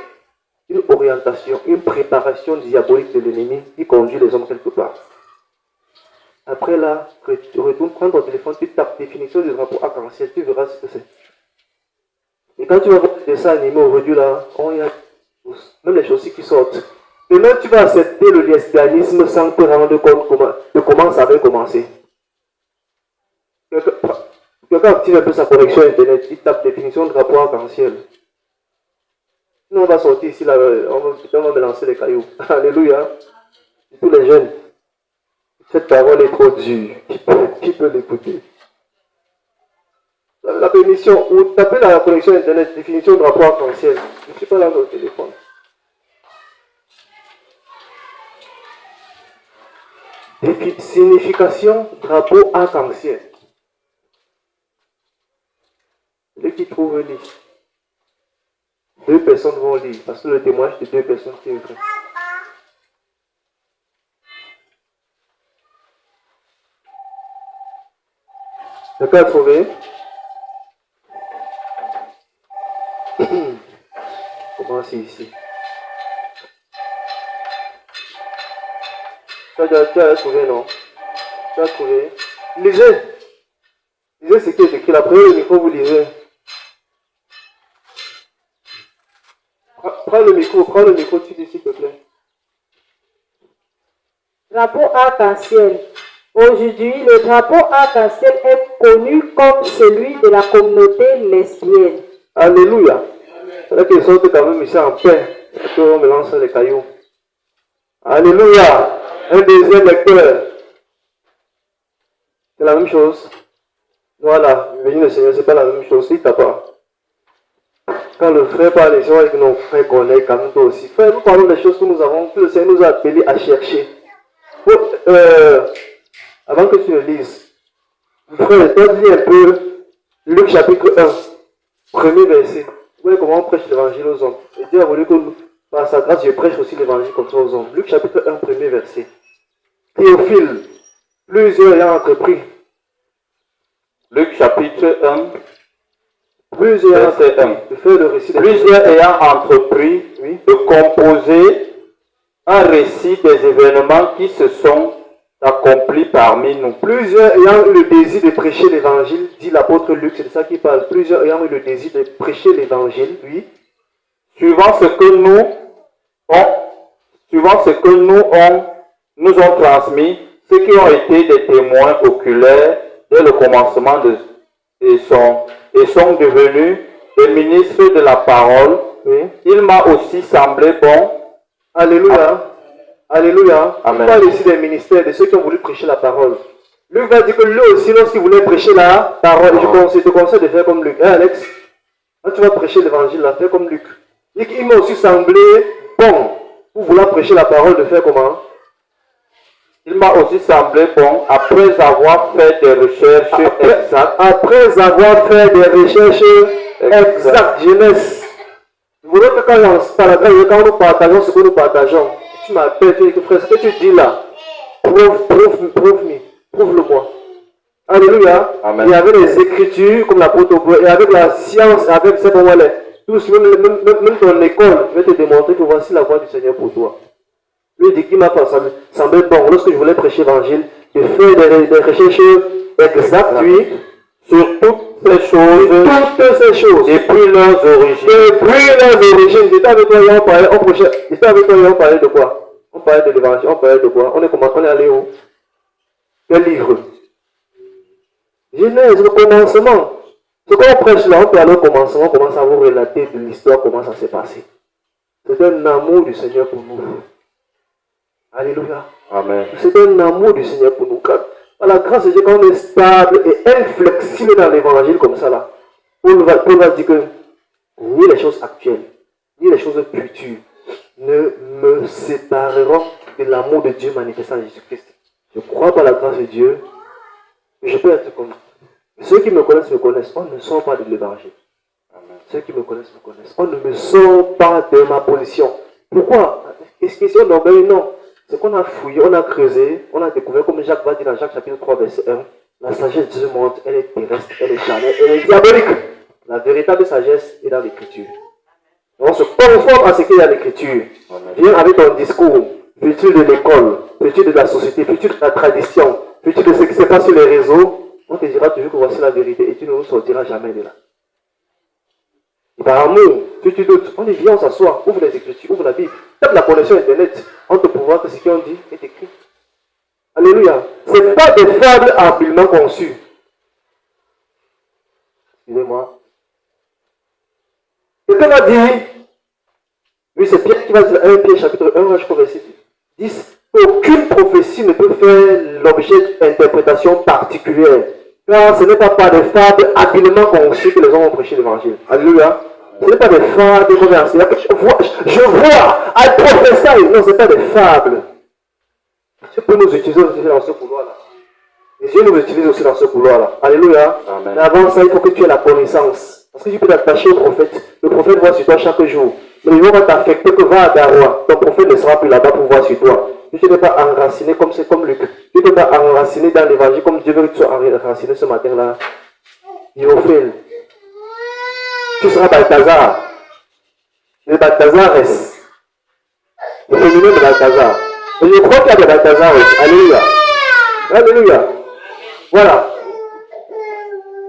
une orientation, une préparation diabolique de l'ennemi qui conduit les hommes quelque part. Après là, tu retournes prendre ton téléphone, tu tapes définition du drapeau arc-en-ciel, tu verras ce que c'est. Et quand tu vas voir les dessins animés aujourd'hui là, il y a même les chaussures qui sortent. Demain, tu vas accepter le lesbianisme sans te rendre compte de comment ça avait commencé. Quelqu'un active un peu sa connexion internet, il tape définition de drapeau arc-en-ciel. Nous, on va sortir ici, là, on va me lancer les cailloux. Alléluia. Et tous les jeunes, cette parole est trop dure. Qui peut l'écouter? La permission, ou tapez la connexion internet, définition de drapeau arc-en-ciel. Je ne suis pas là dans le téléphone. Signification drapeau arc-en-ciel. Celui qui trouve lit. 2 personnes vont lire, parce que le témoignage de 2 personnes qui est vrai. Quelqu'un a trouvé? Comment c'est ici? Tu as trouvé, non? Tu as trouvé? Lisez! Lisez ce qui est écrit là. Prenez le micro, vous lisez. Prends le micro, tu dis s'il te plaît. Drapeau arc-en-ciel. Aujourd'hui, le drapeau arc-en-ciel est connu comme celui de la communauté lesbienne. Alléluia. C'est là qu'ils sortent quand même ici en paix. On me lance les cailloux. Alléluia. Un deuxième lecteur. C'est la même chose. Voilà, béni le Seigneur, c'est pas la même chose. Il t'a pas. Quand le frère parle, les gens avec nos frères collègues, quand même toi aussi. Frère, nous parlons des choses que nous avons, que le Seigneur nous a appelés à chercher. Avant que tu le lises, frère, toi dis un peu Luc chapitre 1, premier verset. Vous voyez comment on prêche l'évangile aux hommes. Et Dieu a voulu que par sa grâce, je prêche aussi l'évangile comme ça aux hommes. Luc chapitre 1, premier verset. Théophile, plusieurs ayant entrepris. Luc chapitre 1, Plusieurs verset 1. de faire le récit des Plusieurs ayant entrepris Oui. de composer un récit des événements qui se sont accomplis parmi nous. Plusieurs ayant eu le désir de prêcher l'évangile, dit l'apôtre Luc, c'est de ça qu'il parle. Plusieurs ayant eu le désir de prêcher l'évangile, oui. Suivant ce que nous ont transmis, ceux qui ont été des témoins oculaires dès le commencement et sont devenus des ministres de la parole. Oui. Il m'a aussi semblé bon. Alléluia. Alléluia. Amen. On parle ici des ministères, de ceux qui ont voulu prêcher la parole. Luc va dire que lui aussi, lorsqu'il voulait prêcher la parole, je te conseille de faire comme Luc. Hein, Alex? Quand tu vas prêcher l'évangile, là, fais comme Luc. Il m'a aussi semblé bon pour vouloir prêcher la parole, de faire comment? Il m'a aussi semblé bon, après avoir fait des recherches exactes. Après avoir fait des recherches exactes, jeunesse. Vous voulez que quand nous partageons ce que nous partageons, tu m'appelles, tu dis que frère, ce que tu dis là, prouve-le-moi. Alléluia. Amen. Il y avait les écritures comme l'apôtre Paul, et avec la science, avec ce qu'on va tous, même ton école, je vais te démontrer que voici la voie du Seigneur pour toi. Lui dit qu'il m'a semblé bon, lorsque je voulais prêcher l'évangile, de faire des recherches exactes, oui, Sur toutes ces choses, depuis leurs origines. J'étais avec toi et on parlait de quoi? On parlait de l'évangile, on parlait de quoi? On est allé où? Quel livre? Genèse, le commencement. Ce qu'on prêche là, on peut aller au commencement, on commence à vous relater de l'histoire, comment ça s'est passé. C'est un amour du Seigneur pour nous. Alléluia. Amen. C'est un amour du Seigneur pour nous. Par la grâce de Dieu, quand on est stable et inflexible dans l'évangile comme ça là, Paul va dire que ni les choses actuelles, ni les choses futures ne me sépareront de l'amour de Dieu manifesté en Jésus-Christ. Je crois par la grâce de Dieu que je peux être comme ceux qui me connaissent. On ne sort pas de l'évangile. Ceux qui me connaissent. On ne me sort pas de ma position. Pourquoi? Est-ce question d'orgueil? Non. C'est qu'on a fouillé, on a creusé, on a découvert, comme Jacques va dire dans Jacques chapitre 3, verset 1, la sagesse de ce monde, elle est terrestre, elle est charnelle, elle est diabolique. La véritable sagesse est dans l'écriture. On se conforme à ce qu'il y a dans l'écriture. Viens avec ton discours, futur de l'école, futur de la société, futur de la tradition, futur de ce qui se passe sur les réseaux. On te dira toujours que voici la vérité et tu ne nous sortiras jamais de là. Et par amour, si tu doutes, on dit viens, on s'assoit, ouvre les écritures, ouvre la Bible, tape la connexion internet, on te pourra que ce qu'ils ont dit est écrit. Alléluia. Ce n'est pas des fables habilement conçues. Excusez-moi. Quelqu'un m'a dit, oui, c'est Pierre qui va dire 1 Pierre chapitre 1, je crois verset 10, aucune prophétie ne peut faire l'objet d'interprétation particulière. Car ce n'est pas par des fables habilement conçues que les hommes ont prêché l'évangile. Alléluia. Ce n'est pas des fables qu'on a enseignées. Je vois, I prophesy. Non, ce n'est pas des fables. Dieu peut nous utiliser aussi dans ce couloir-là. Et Dieu nous utilise aussi dans ce couloir-là. Alléluia. Amen. Mais avant ça, il faut que tu aies la connaissance. Parce que tu peux t'attacher au prophète. Le prophète voit sur toi chaque jour. Mais ils vont t'affecter que va à Daroua. Ton prophète ne sera plus là-bas pour voir sur toi. Tu ne peux pas enraciner comme c'est comme Luc. Tu ne peux pas enraciner dans l'évangile comme Dieu veut que tu sois enraciné ce matin-là. Théophile. Tu seras Balthazar. Le Balthazar reste. Le féminin de Balthazar. Et je crois qu'il y a des Balthazar. Alléluia. Alléluia. Voilà.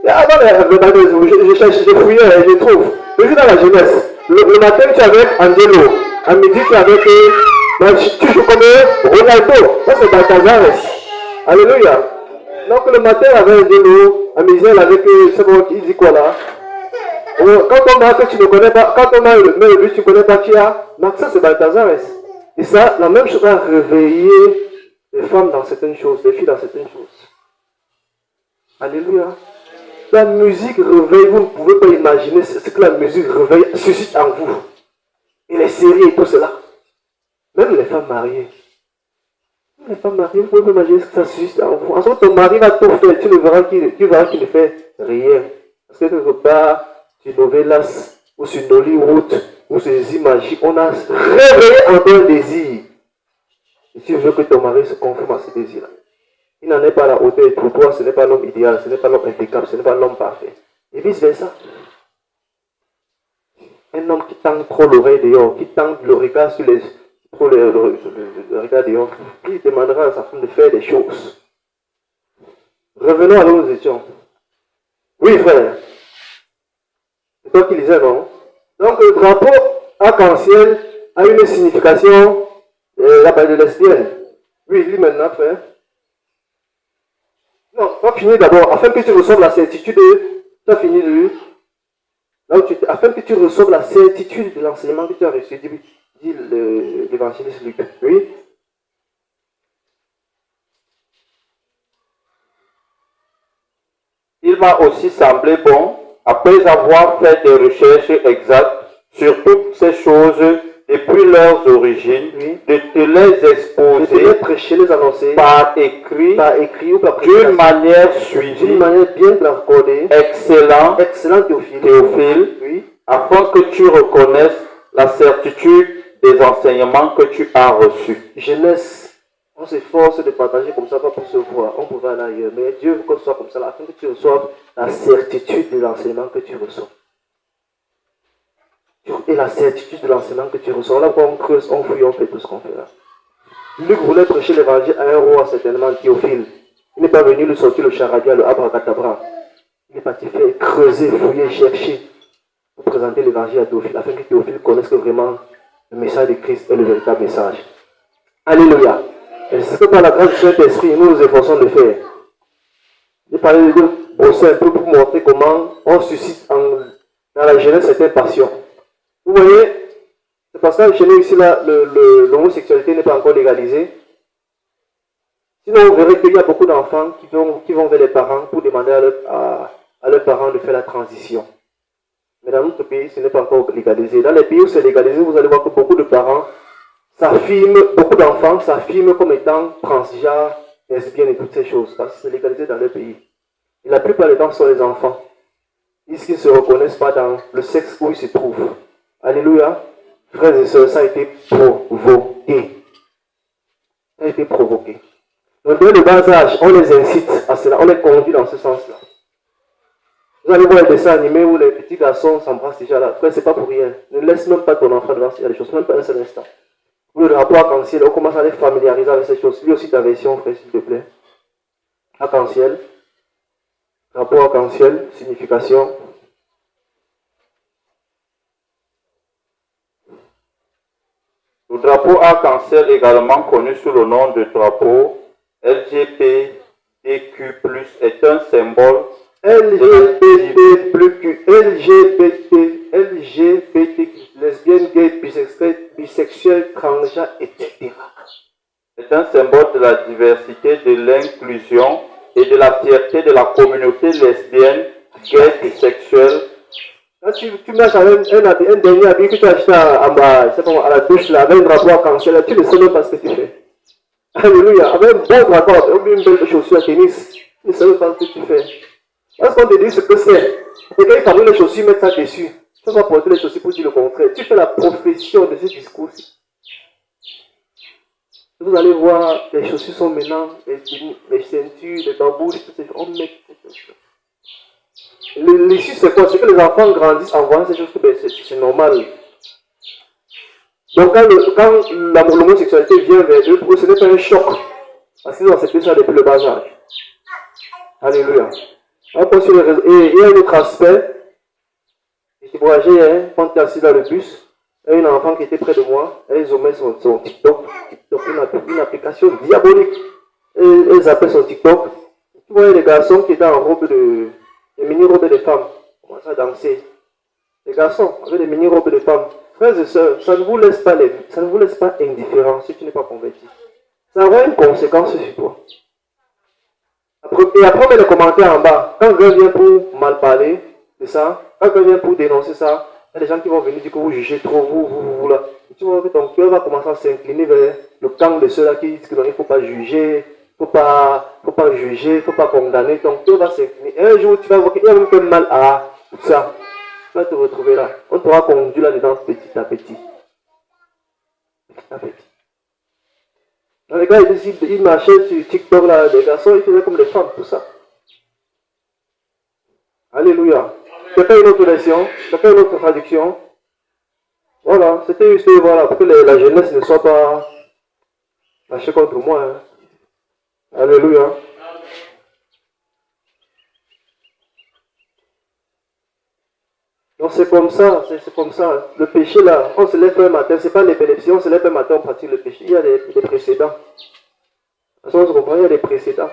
Et avant je cherche, je fouillais et je trouve. Je suis dans la jeunesse. Le matin, tu es avec Angelo. À midi, tu es avec. Tu joues comme Ronaldo. Ça, c'est Balthazar. Alléluia. Donc, le matin, avec Angelo. À midi, avec. C'est bon, il dit quoi là? Quand on a que tu ne connais pas, quand on a le but, tu ne connais pas qui a. Donc, ça, c'est Balthazar. Et ça, la même chose a réveillé les femmes dans certaines choses, les filles dans certaines choses. Alléluia. La musique réveille, vous ne pouvez pas imaginer ce que la musique réveille, suscite en vous. Et les séries et tout cela. Même les femmes mariées. Les femmes mariées, vous pouvez pas imaginer ce que ça suscite en vous. Ensuite, ton mari va tout faire, tu verras qu'il ne fait rien. Parce que quelque part, sur Novelas, ou sur Nollywood, ou sur les images, on a réveillé en toi un désir. Et tu veux que ton mari se conforme à ce désir-là. Il n'en est pas à la hauteur. Pour toi, ce n'est pas l'homme idéal, ce n'est pas l'homme impeccable, ce n'est pas l'homme parfait. Et vice versa. Un homme qui tend trop l'oreille dehors, qui tend le regard sur le regard dehors, qui demandera à sa femme de faire des choses. Revenons à là où nous étions. Oui, frère. C'est toi qui lisais, non? Donc, le drapeau arc-en-ciel a une signification, la parole de lesbienne. Oui, lis maintenant, frère. Non, on va finir d'abord, afin que tu reçoives la certitude tu as fini de lui. Afin que tu reçoives la certitude de l'enseignement que tu as reçu, dit l'évangéliste Luc. Oui. Il m'a aussi semblé bon, après avoir fait des recherches exactes sur toutes ces choses depuis leurs origines, oui, de te les exposer, de les prêcher, les annoncer par écrit ou par d'une manière suivie, d'une manière bien accordée, excellent Théophile, oui, afin que tu reconnaisses la certitude des enseignements que tu as reçus. Jeunesse, on s'efforce de partager comme ça, pas pour se voir, on pouvait aller ailleurs, mais Dieu veut que ce soit comme ça, afin que tu reçoives la certitude de l'enseignement que tu reçois. Et la certitude de l'enseignement que tu reçois. Là, on creuse, on fouille, on fait tout ce qu'on fait là. Luc voulait prêcher l'évangile à un roi, certainement Théophile. Il n'est pas venu lui sortir le charabia, le abracadabra. Il est parti faire creuser, fouiller, chercher pour présenter l'évangile à Théophile, afin que Théophile connaisse que vraiment le message de Christ est le véritable message. Alléluia. Et c'est ce que par la grâce du Saint-Esprit, nous nous efforçons de faire. J'ai parlé de bosser un peu pour montrer comment on suscite dans la jeunesse certaines passions. Vous voyez, c'est parce que chez nous ici, l'homosexualité n'est pas encore légalisée. Sinon, vous verrez qu'il y a beaucoup d'enfants qui vont vers les parents pour demander à leurs parents de faire la transition. Mais dans notre pays, ce n'est pas encore légalisé. Dans les pays où c'est légalisé, vous allez voir que beaucoup de parents s'affirment, beaucoup d'enfants s'affirment comme étant transgenres, lesbiennes et toutes ces choses, parce que c'est légalisé dans leur pays. Et la plupart des temps, ce sont les enfants. Ils ne se reconnaissent pas dans le sexe où ils se trouvent. Alléluia. Frères et sœurs, ça a été provoqué. Ça a été provoqué. Donc, dès le bas âge, on les incite à cela, on les conduit dans ce sens-là. Vous allez voir les dessins animés où les petits garçons s'embrassent déjà là. Frère, c'est pas pour rien. Ne laisse même pas ton enfant devant ces choses, même pas un seul instant. Pour le rapport arc-en-ciel, on commence à les familiariser avec ces choses. Lui aussi ta version, frère, s'il te plaît. Arc-en-ciel. Rapport arc-en-ciel, signification. Le drapeau arc-en-ciel, également connu sous le nom de drapeau LGBTQ+, est un symbole LGBT, lesbiennes, gays, bisexuels, transgenres, etc. C'est un symbole de la diversité, de l'inclusion et de la fierté de la communauté lesbienne, gay, bisexuelle. Quand tu marches avec un dernier habit que tu as acheté à la douche, là, avec un drapeau arc-en-ciel, tu ne sais même pas ce que tu fais. Alléluia. Avec un bon drapeau, ou une belle chaussure à tennis, tu ne sais même pas ce que tu fais. Parce qu'on te dit ce que c'est. Et quand ils fabriquent les chaussures, ils mettent ça dessus. Tu vas porter les chaussures pour dire le contraire. Tu fais la profession de ce discours-ci. Vous allez voir, les chaussures sont maintenant, les ceintures, les babouches, tout ça. On met l'issue, c'est quoi? C'est que les enfants grandissent en voyant ces choses, c'est normal. Donc, quand l'homosexualité vient vers eux, pour eux, ce n'est pas un choc. Parce qu'ils ont accepté ça depuis le bas âge. Alléluia. Et il y a un autre aspect. Je voyageais, quand tu es assis dans le bus, il y a un enfant qui était près de moi, et ils ont mis son TikTok, une application diabolique. Et ils appellent son TikTok. Tu voyais les garçons qui étaient en robe de. Les mini-robes des femmes. Ils commençaient à danser. Les garçons avec des mini-robes de femmes. Frères et sœurs, ça ne vous laisse pas indifférent si tu n'es pas converti. Ça aura une conséquence sur toi. Et après, on met les commentaires en bas. Quand quelqu'un vient pour mal parler de ça, quand quelqu'un vient pour dénoncer ça, il y a des gens qui vont venir dire que vous jugez trop, vous là. Et tu vois que ton cœur va commencer à s'incliner vers le camp de ceux-là qui disent qu'il ne faut pas juger, il ne faut pas juger, il ne faut pas condamner. Ton cœur va s'incliner. Et un jour, tu vas voir qu'il y a même que mal à tout ça. Tu vas te retrouver là. On t'aura conduit là-dedans petit à petit. Petit à petit. Dans les gars, ils marchaient sur TikTok là, les garçons, ils faisaient comme les femmes, tout ça. Alléluia. Quelqu'un a une autre version, quelqu'un a une autre traduction. Voilà, c'était juste voilà, pour que la jeunesse ne soit pas lâchée contre moi. Hein. Alléluia. Donc c'est comme ça, c'est comme ça. Le péché là, on se lève un matin, c'est pas l'épilepsie, on se lève un matin, on pratique le péché. Il y a des précédents. On se comprend, il y a des précédents.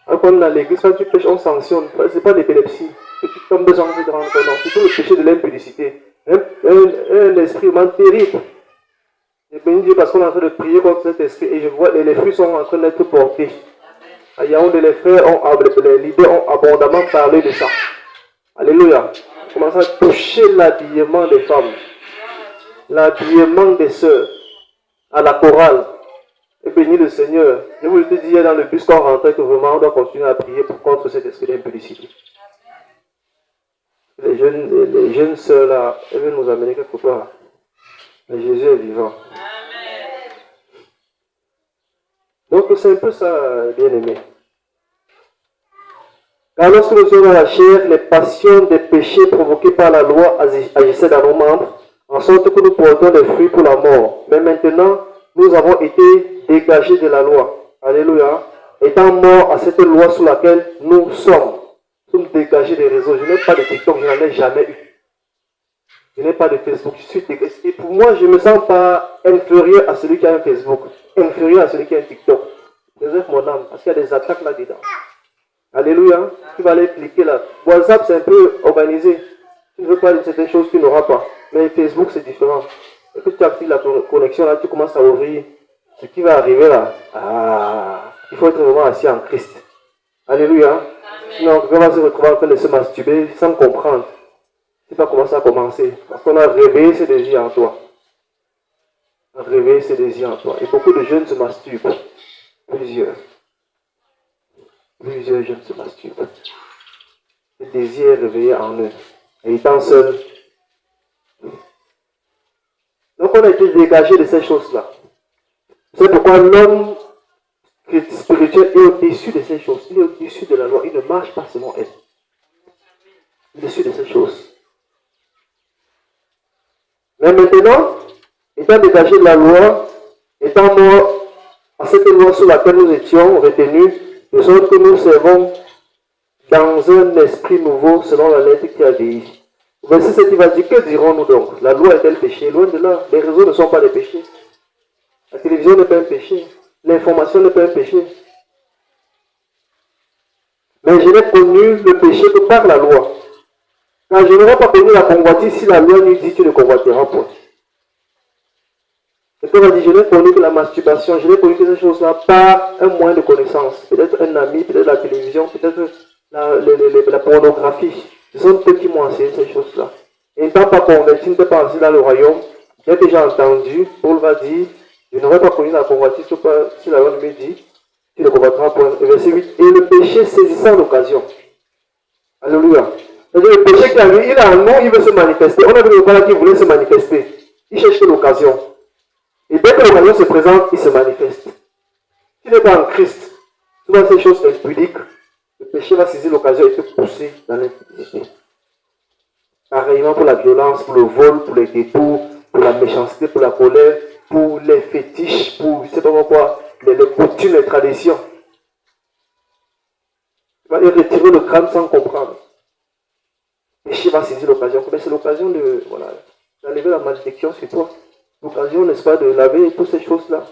Alors quand on est dans l'église, quand tu pêches, on sanctionne. C'est pas l'épilepsie. Que tu tombes besoin de te rendre compte. C'est tout le péché de l'impudicité. Un esprit vraiment terrible. Je bénis Dieu parce qu'on est en train de prier contre cet esprit et je vois les fruits sont en train d'être portés. À Yaoundé, les frères, les leaders ont abondamment parlé de ça. Alléluia. On commence à toucher l'habillement des femmes, l'habillement des sœurs, à la chorale. Et bénis le Seigneur. Je vous le dis hier dans le bus quand on rentrait que vraiment on doit continuer à prier contre cet esprit d'impudicité. Les jeunes sœurs là, elles veulent nous amener quelque part. Mais Jésus est vivant. Donc c'est un peu ça, bien aimé. Car lorsque nous sommes dans la chair, les passions des péchés provoqués par la loi agissaient dans nos membres, en sorte que nous portons des fruits pour la mort. Mais maintenant, nous avons été dégagés de la loi. Alléluia. Étant morts à cette loi sous laquelle nous sommes. Nous sommes dégagés des réseaux. Je n'ai pas de TikTok, je n'en ai jamais eu. Je n'ai pas de Facebook. Je suis dégagé. Et pour moi, je ne me sens pas inférieur à celui qui a un Facebook. Inférieur à celui qui a un TikTok. Réserve mon âme, parce qu'il y a des attaques là-dedans. Alléluia. Tu vas aller cliquer là. WhatsApp, c'est un peu organisé. Tu ne veux pas certaines choses, tu n'auras pas. Mais Facebook, c'est différent. Et que tu actives la connexion là, tu commences à ouvrir. Ce qui va arriver là, il faut être vraiment assis en Christ. Alléluia. Sinon, on va se retrouver en train de se masturber sans comprendre. Tu vas commencer à commencer. Parce qu'on a réveillé ces désirs en toi. On a réveillé ces désirs en toi. Et beaucoup de jeunes se masturbent. Plusieurs jeunes se masturbent. Le désir est réveillé en eux. Et étant seuls. Donc on a été dégagé de ces choses-là. C'est pourquoi l'homme spirituel est au-dessus de ces choses. Il est au-dessus de la loi. Il ne marche pas selon elle. Il est au-dessus de ces choses. Mais maintenant, étant dégagé de la loi, étant mort à cette loi sous laquelle nous étions retenus, de sorte que nous servons dans un esprit nouveau selon la lettre qui a dit. Verset 7, il va dire, que dirons-nous donc? La loi est-elle péché? Loin de là, les réseaux ne sont pas des péchés. La télévision n'est pas un péché. L'information n'est pas un péché. Mais je n'ai connu le péché que par la loi. Car je n'aurais pas connu la convoitise si la loi nous dit tu ne convoiteras point. Et puis on va dire, je n'ai connu que la masturbation, je n'ai connu que ces choses-là par un moyen de connaissance. Peut-être un ami, peut-être la télévision, peut-être la pornographie. Ce sont eux qui m'ont enseigné ces choses-là. Et n'étant pas converti, ne peut pas entrer dans le royaume. J'ai déjà entendu, Paul va dire, je n'aurais pas connu la convoitise si la loi me dit, tu ne convoiteras point. Verset 8. Et le péché saisissant l'occasion. Alléluia. Le péché qui a lui, il a un nom, il veut se manifester. On a vu le père qui voulait se manifester. Il cherche l'occasion. Et dès que l'occasion se présente, il se manifeste. Si tu n'es pas en Christ, tu vois ces choses impudiques, le péché va saisir l'occasion et te pousser dans l'impudicité. Pareillement pour la violence, pour le vol, pour les détours, pour la méchanceté, pour la colère, pour les fétiches, pour je ne sais pas quoi, les coutumes, les traditions. Tu vas aller retirer le crâne sans comprendre. Le péché va saisir l'occasion. C'est l'occasion de, voilà, d'enlever la malédiction sur toi. L'occasion, n'est-ce pas, de laver toutes ces choses-là.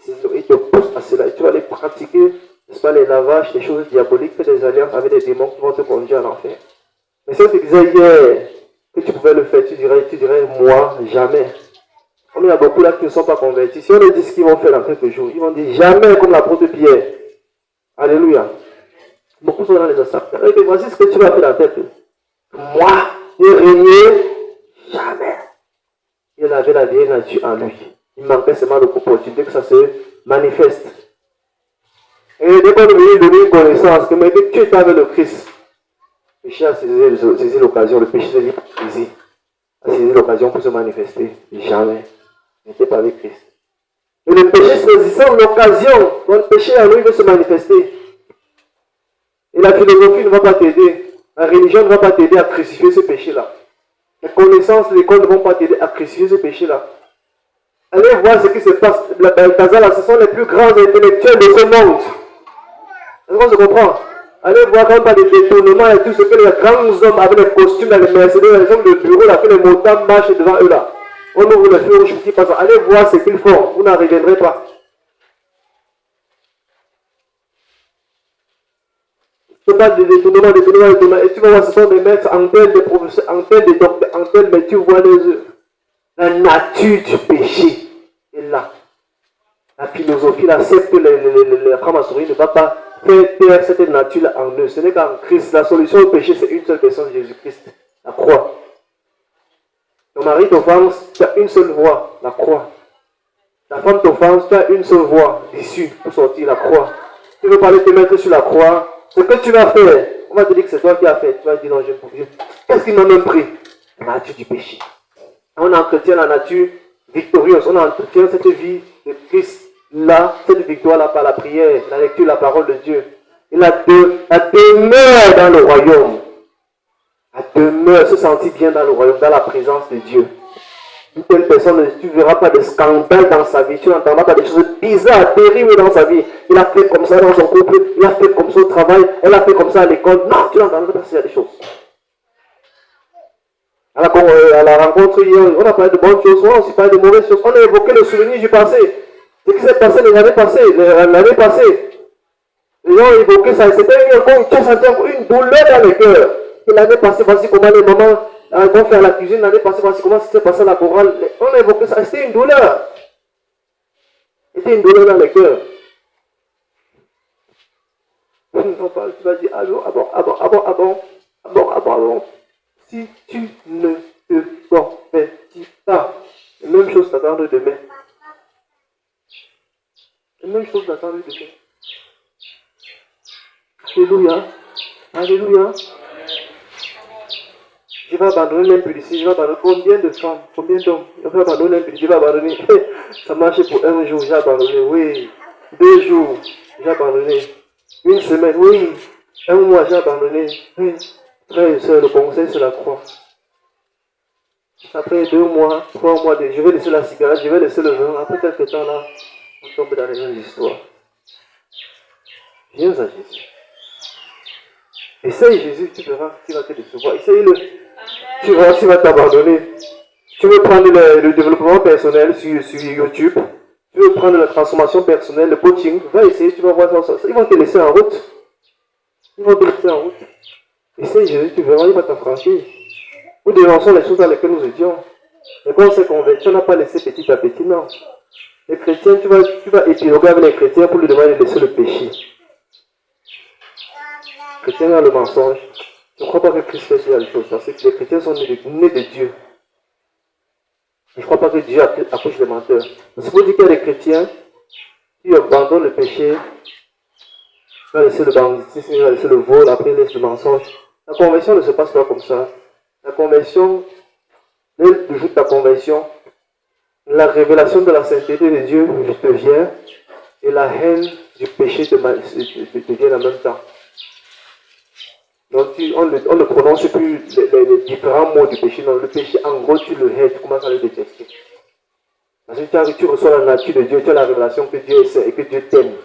Il te pousse à cela. Et tu vas aller pratiquer, n'est-ce pas, les lavages, les choses diaboliques, faire des alliances avec des démons qui vont te conduire à l'enfer. Mais si on te disait hier que tu pouvais le faire, tu dirais moi, jamais. Comme il y a beaucoup là qui ne sont pas convertis. Si on leur dit ce qu'ils vont faire dans quelques jours, ils vont dire jamais comme l'apôtre Pierre. Alléluia. Beaucoup sont dans les assembles. Et voici ce que tu vas faire dans la tête. Moi, et régner, jamais. Il avait la vieille nature en lui. Il manquait seulement l'opportunité que ça se manifeste. Et dès qu'on est venu donner une connaissance, que mais tu es avec le Christ, le péché a saisi l'occasion, le péché a saisi l'occasion pour se manifester. Jamais. Il n'était pas avec Christ. Et le péché saisissant l'occasion, dont le péché en lui veut se manifester. Et la philosophie ne va pas t'aider. La religion ne va pas t'aider à crucifier ce péché-là. Les connaissances de l'école ne vont pas t'aider à crucifier ce péché-là. Allez voir ce qui se passe. Balthazar, ce sont les plus grands intellectuels de ce monde. Est-ce qu'on se comprend? Allez voir quand on parle de détournement et tout ce que les grands hommes avec les costumes, les mercenaires, les hommes de bureau, là, que les montagnes marchent devant eux là. On ouvre le feu rouge qui passe. Allez voir ce qu'ils font. Vous n'en reviendrez pas. Tu parles de détournement. Et tu vas voir, ce sont des maîtres en tel, des professeurs, en tel, des docteurs, en tel, mais tu vois les œufs. La nature du péché est là. La philosophie, la secte, les francs-maçonneries ne va pas faire taire cette nature-là en eux. Ce n'est qu'en Christ. La solution au péché, c'est une seule personne, Jésus-Christ. La croix. Ton mari t'offense, tu as une seule voie, la croix. Ta femme t'offense, tu as une seule voie d'issue pour sortir, la croix. Tu veux parler te mettre sur la croix, ce que tu vas faire, on va te dire que c'est toi qui as fait. Tu vas dire non, je ne peux pas. Qu'est-ce qui m'a même pris? La nature du péché. On entretient la nature victorieuse, on entretient cette vie de Christ là, cette victoire-là par la prière, la lecture de la parole de Dieu. Et la demeure dans le royaume. La demeure, se sentir bien dans le royaume, dans la présence de Dieu. Une telle personne, tu ne verras pas de scandale dans sa vie, tu n'entendras pas des choses bizarres, terribles dans sa vie. Il a fait comme ça dans son couple, il a fait comme ça au travail, elle a fait comme ça à l'école. Non, tu n'entendras pas s'il y a des choses. À la rencontre hier, on a parlé de bonnes choses, on a aussi parlé de mauvaises choses. On a évoqué le souvenir du passé. Ce qui s'est passé l'année passée. Les gens ont évoqué ça. C'était une douleur dans le cœur. Et l'année passée, voici comment les mamans vont faire la cuisine. L'année passée, voici comment s'est passé la chorale. On a évoqué ça. C'était une douleur. C'était une douleur dans le cœur. On parle, tu vas dire, ah bon. Si tu ne te convertis pas, la même chose t'attend demain. La même chose t'attend demain. Alléluia. Alléluia. Je vais abandonner l'impudicité. Je vais abandonner combien de femmes, combien d'hommes? Je vais abandonner l'impudicité. Je vais abandonner. Ça marche pour un jour, j'ai abandonné. Oui. 2 jours, j'ai abandonné. 1 semaine, oui. 1 mois, j'ai abandonné. Oui. Frères et sœurs, le conseil, c'est la croix. Après 2 mois, 3 mois, je vais laisser la cigarette, je vais laisser le vin. Après quelques temps, là, on tombe dans les mêmes histoires. Viens à Jésus. Essaye Jésus, tu verras qu'il va te décevoir. Essaye-le. Tu verras qu'il va t'abandonner. Tu veux prendre le développement personnel sur YouTube. Tu veux prendre la transformation personnelle, le coaching. Va essayer, tu vas voir ça. Ils vont te laisser en route. Essaye Jésus, tu verras, il va t'affranchir. Nous dénonçons les choses dans lesquelles nous étions. Et quand on s'est converti, on n'a pas laissé petit à petit, non. Les chrétiens, tu vas épiloguer avec les chrétiens pour lui demander de laisser le péché. Les chrétiens ont le mensonge. Je ne crois pas que Christ fait ce genre de choses. Parce que les chrétiens sont nés de Dieu. Je ne crois pas que Dieu accouche les menteurs. C'est pour dire qu'il y a des chrétiens qui abandonnent le péché. Il va laisser le banditisme, il va laisser le vol, après il laisse le mensonge. La conversion ne se passe pas comme ça. La conversion, dès le jour de ta conversion, la révélation de la sainteté de Dieu te vient et la haine du péché te vient en même temps. Donc on ne prononce plus les différents mots du péché. Non, le péché, en gros, tu le hais, tu commences à le détester. Parce que tu reçois la nature de Dieu, tu as la révélation que Dieu est saint et que Dieu t'aime.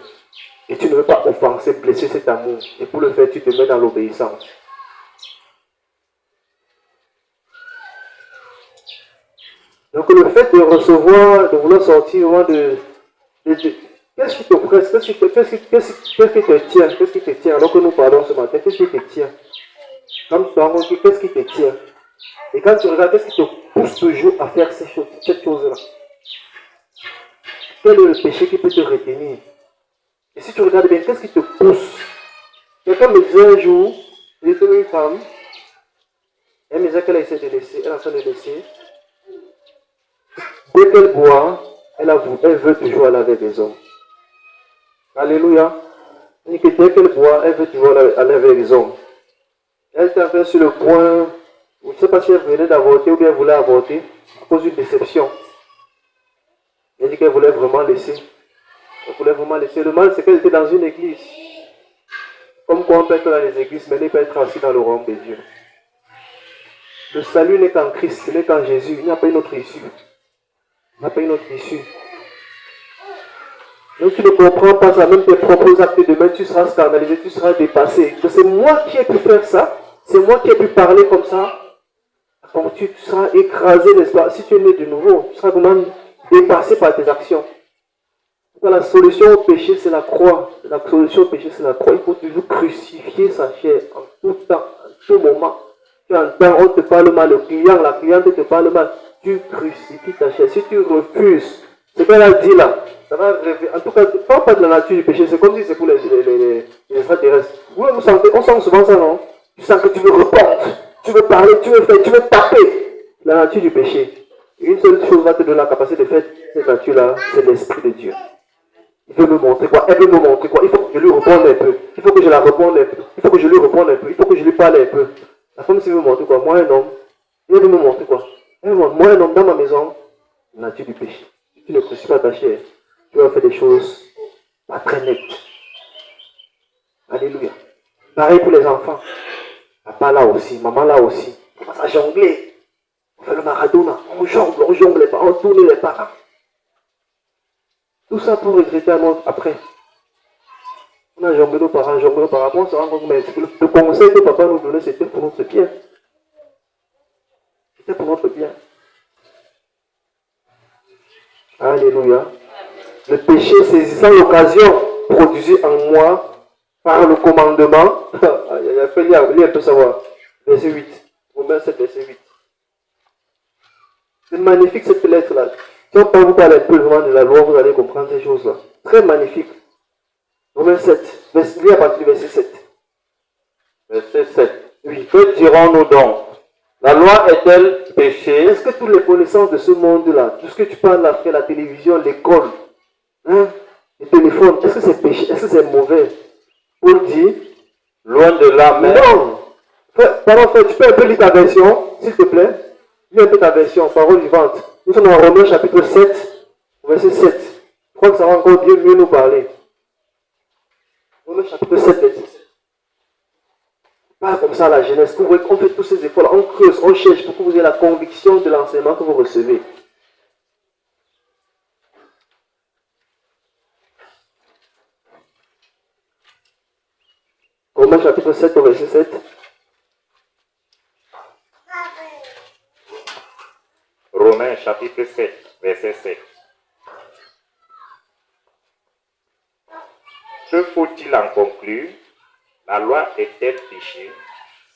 Et tu ne veux pas offenser, blesser cet amour. Et pour le faire, tu te mets dans l'obéissance. Donc le fait de recevoir, de vouloir sortir qu'est-ce qui t'oppresse, qu'est-ce qui te tient, alors que nous parlons ce matin, qu'est-ce qui te tient? Quand tu te rends compte, qu'est-ce qui te tient? Et quand tu regardes, qu'est-ce qui te pousse toujours à faire cette chose-là? Quel est le péché qui peut te retenir? Et si tu regardes bien, qu'est-ce qui te pousse? Quelqu'un me disait un jour, il était une femme, elle me disait qu'elle essaie de laisser, elle est en train de laisser. Dès qu'elle boit, elle veut toujours aller avec les hommes. Alléluia. Et que dès qu'elle boit, elle veut toujours aller avec les hommes. Elle était en fait sur le point, je ne sais pas si elle venait d'avorter ou bien elle voulait avorter à cause d'une déception. Elle dit qu'elle voulait vraiment laisser. Elle voulait vraiment laisser. Le mal, c'est qu'elle était dans une église. Comme quoi on peut être dans les églises, mais ne pas être assis dans le royaume de Dieu. Le salut n'est qu'en Christ, ce n'est qu'en Jésus. Il n'y a pas une autre issue. Il n'y a pas une autre issue. Donc tu ne comprends pas ça, même tes propres actes de main, tu seras scandalisé, tu seras dépassé. C'est moi qui ai pu faire ça, c'est moi qui ai pu parler comme ça. Donc tu seras écrasé, n'est-ce pas? Si tu es né de nouveau, tu seras vraiment dépassé par tes actions. Donc, la solution au péché, c'est la croix. La solution au péché, c'est la croix. Il faut toujours crucifier sa chair en tout temps, en tout moment. Tu entends, on te parle mal, le client, la cliente te parle mal. Tu crucifies ta chair. Si tu refuses ce qu'elle a dit là, ça va rêver. En tout cas, ne parle pas de la nature du péché. C'est comme si c'est pour les extraterrestres. Oui, vous sentez, on sent souvent ça, non? Tu sens que tu veux répondre, tu veux parler, tu veux faire, tu veux taper. La nature du péché. Une seule chose va te donner la capacité de faire cette nature-là, c'est l'Esprit de Dieu. Il veut me montrer quoi? Elle veut me montrer quoi? Il faut que je lui réponde un peu. Il faut que je la réponde un peu. Il faut que je lui réponde un peu. Il faut que je lui parle un peu. La femme, s'il veut me montrer quoi? Moi, un homme. Elle veut me montrer quoi? Elle veut me montrer, moi, un homme dans ma maison. La nature du péché. Si tu ne crucifies pas ta chair, tu vas faire des choses pas très nettes. Alléluia. Pareil pour les enfants. Papa là aussi, maman là aussi. On commence à jongler. On fait le Maradona. On jongle les parents, on tourne les parents. Tout ça pour regretter un autre après. On a jonglé nos parents, Après on se rend compte que le conseil que papa nous donnait, c'était pour notre bien. C'était pour notre bien. Alléluia. Le péché saisissant l'occasion produisait en moi par le commandement. Il a fait lire un peu savoir. Verset 8. Romains 7, verset 8. C'est magnifique cette lettre-là. Si on peut vous parler un peu de la loi, vous allez comprendre ces choses-là. Très magnifique. Romains 7. Lis à partir du verset 7. Verset 7. Oui. Que dirons-nous donc? La loi est-elle péché? Est-ce que toutes les connaissances de ce monde-là, tout ce que tu parles là, la télévision, l'école, hein, les téléphones, est-ce que c'est péché? Est-ce que c'est mauvais? Paul dit, loin de là, mais... Non! Pardon, tu peux un peu lire ta version, s'il te plaît? Lis un peu ta version, parole vivante. Nous sommes dans Romains chapitre 7, verset 7. Je crois que ça va encore bien mieux nous parler. Romains chapitre 7, verset 7. Pas comme ça la jeunesse. On fait tous ces efforts, on creuse, on cherche pour que vous ayez la conviction de l'enseignement que vous recevez. Romains chapitre 7, verset 7. Romains chapitre 7, verset 7. Que faut-il en conclure? La loi est-elle péché?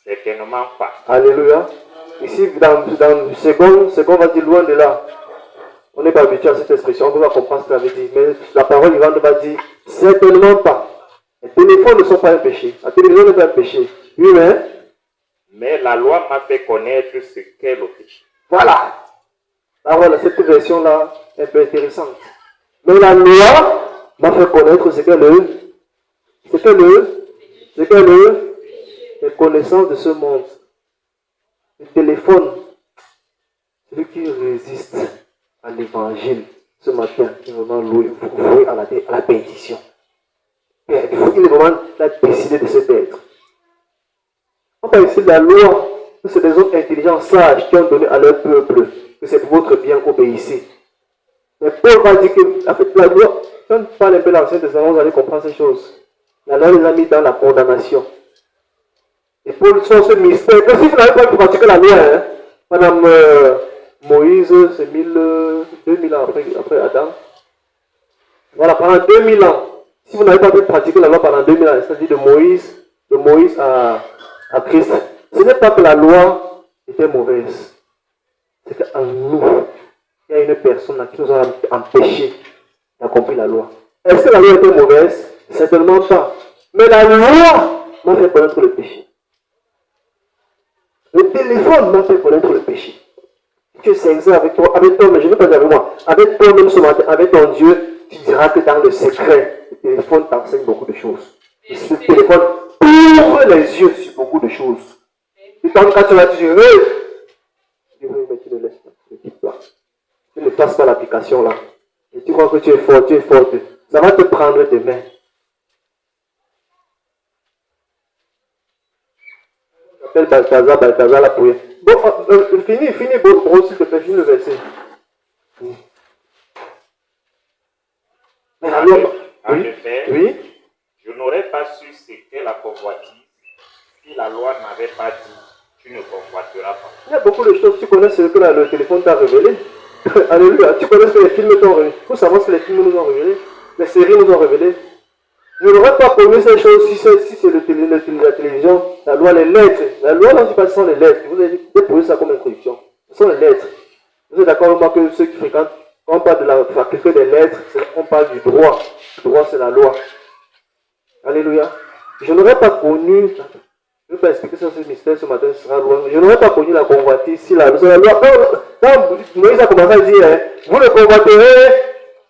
Certainement pas. Alléluia. Ici, dans second va dire loin de là. On n'est pas habitué à cette expression, on ne peut pas comprendre ce que ça veut dire. Mais la parole vivante va dire certainement pas. Les téléphones ne sont pas un péché. La télévision n'est pas un péché. Oui, mais la loi m'a fait connaître ce qu'est le péché. Voilà. Ah voilà, cette version-là est un peu intéressante. Mais la loi m'a fait connaître ce qu'est le connaissances de ce monde, le téléphone, celui qui résiste à l'évangile ce matin, est vraiment voué à la perdition. Il est vraiment décidé de se perdre. On parle ici de la loi, c'est des hommes intelligents, sages, qui ont donné à leur peuple que c'est pour votre bien, obéissez. Mais Paul va dire que, en fait, la loi, quand on parle un peu de l'Ancien Testament, vous allez comprendre ces choses. La loi les a mis dans la condamnation. Et Paul sort ce mystère. Que si vous n'avez pas pratiqué la loi, hein, Madame Moïse, c'est 2000 ans après Adam. Voilà, pendant 2000 ans. Si vous n'avez pas pu pratiquer la loi pendant 2000 ans, c'est-à-dire de Moïse à Christ, ce n'est pas que la loi était mauvaise. C'est qu'en nous, il y a une personne qui nous a empêché d'accomplir la loi. Est-ce que la loi était mauvaise? Certainement pas. Mais la loi m'a fait connaître le péché. Le téléphone m'a fait connaître le péché. Tu es sincère avec toi, mais je ne veux pas dire avec moi. Avec toi-même ce matin, avec ton Dieu, tu diras que dans le secret, le téléphone t'enseigne beaucoup de choses. Le téléphone ouvre les yeux sur beaucoup de choses. Et quand tu vas dire, oui, mais tu ne laisses pas, ne quitte pas. Tu ne passes pas l'application là. Et tu crois que tu es fort, ça va te prendre tes mains. J'appelle Balthazar la prière. Bon, finis, bon, s'il te plaît, finis le verset. Mais la loi, oui. Je n'aurais pas su ce qu'est la convoitise si la loi n'avait pas dit tu ne convoiteras pas. Il y a beaucoup de choses, tu connais ce que le téléphone t'a révélé. Alléluia, tu connais ce que les films t'ont révélé. Il faut savoir ce que les films nous ont révélé. Les séries nous ont révélé. Je n'aurais pas connu ces choses si c'est la télévision, la loi, les lettres. La loi, là, je parle, ce sont les lettres. Vous avez posé ça comme introduction. Ce sont les lettres. Vous êtes d'accord avec moi que ceux qui fréquentent, quand on parle de la faculté des lettres, on parle du droit. Le droit, c'est la loi. Alléluia. Je n'aurais pas connu, je ne vais pas expliquer ça, ce mystère ce matin, ce sera loin. Je n'aurais pas connu la convoitise si la loi. Quand Moïse a commencé à dire, vous ne convoiterez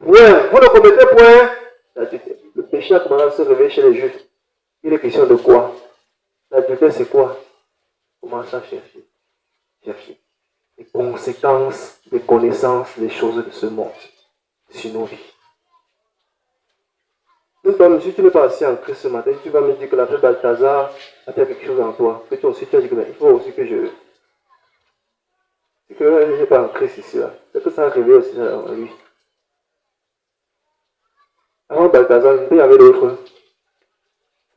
point, vous ne commettez point. Le péché a commencé à se réveiller chez les Juifs. Il est question de quoi? L'adultère, c'est quoi? Commence à chercher. Les conséquences, les connaissances, les choses de ce monde sur nos vies. Donc, si tu n'es pas assis en Christ ce matin, tu vas me dire que la frère Balthazar a fait quelque chose en toi. Que toi aussi, tu as dit que il faut aussi que je. C'est que je n'ai pas en Christ ici. Là. C'est que ça a réveillé aussi en lui. Avant Balthazar, il y avait d'autres.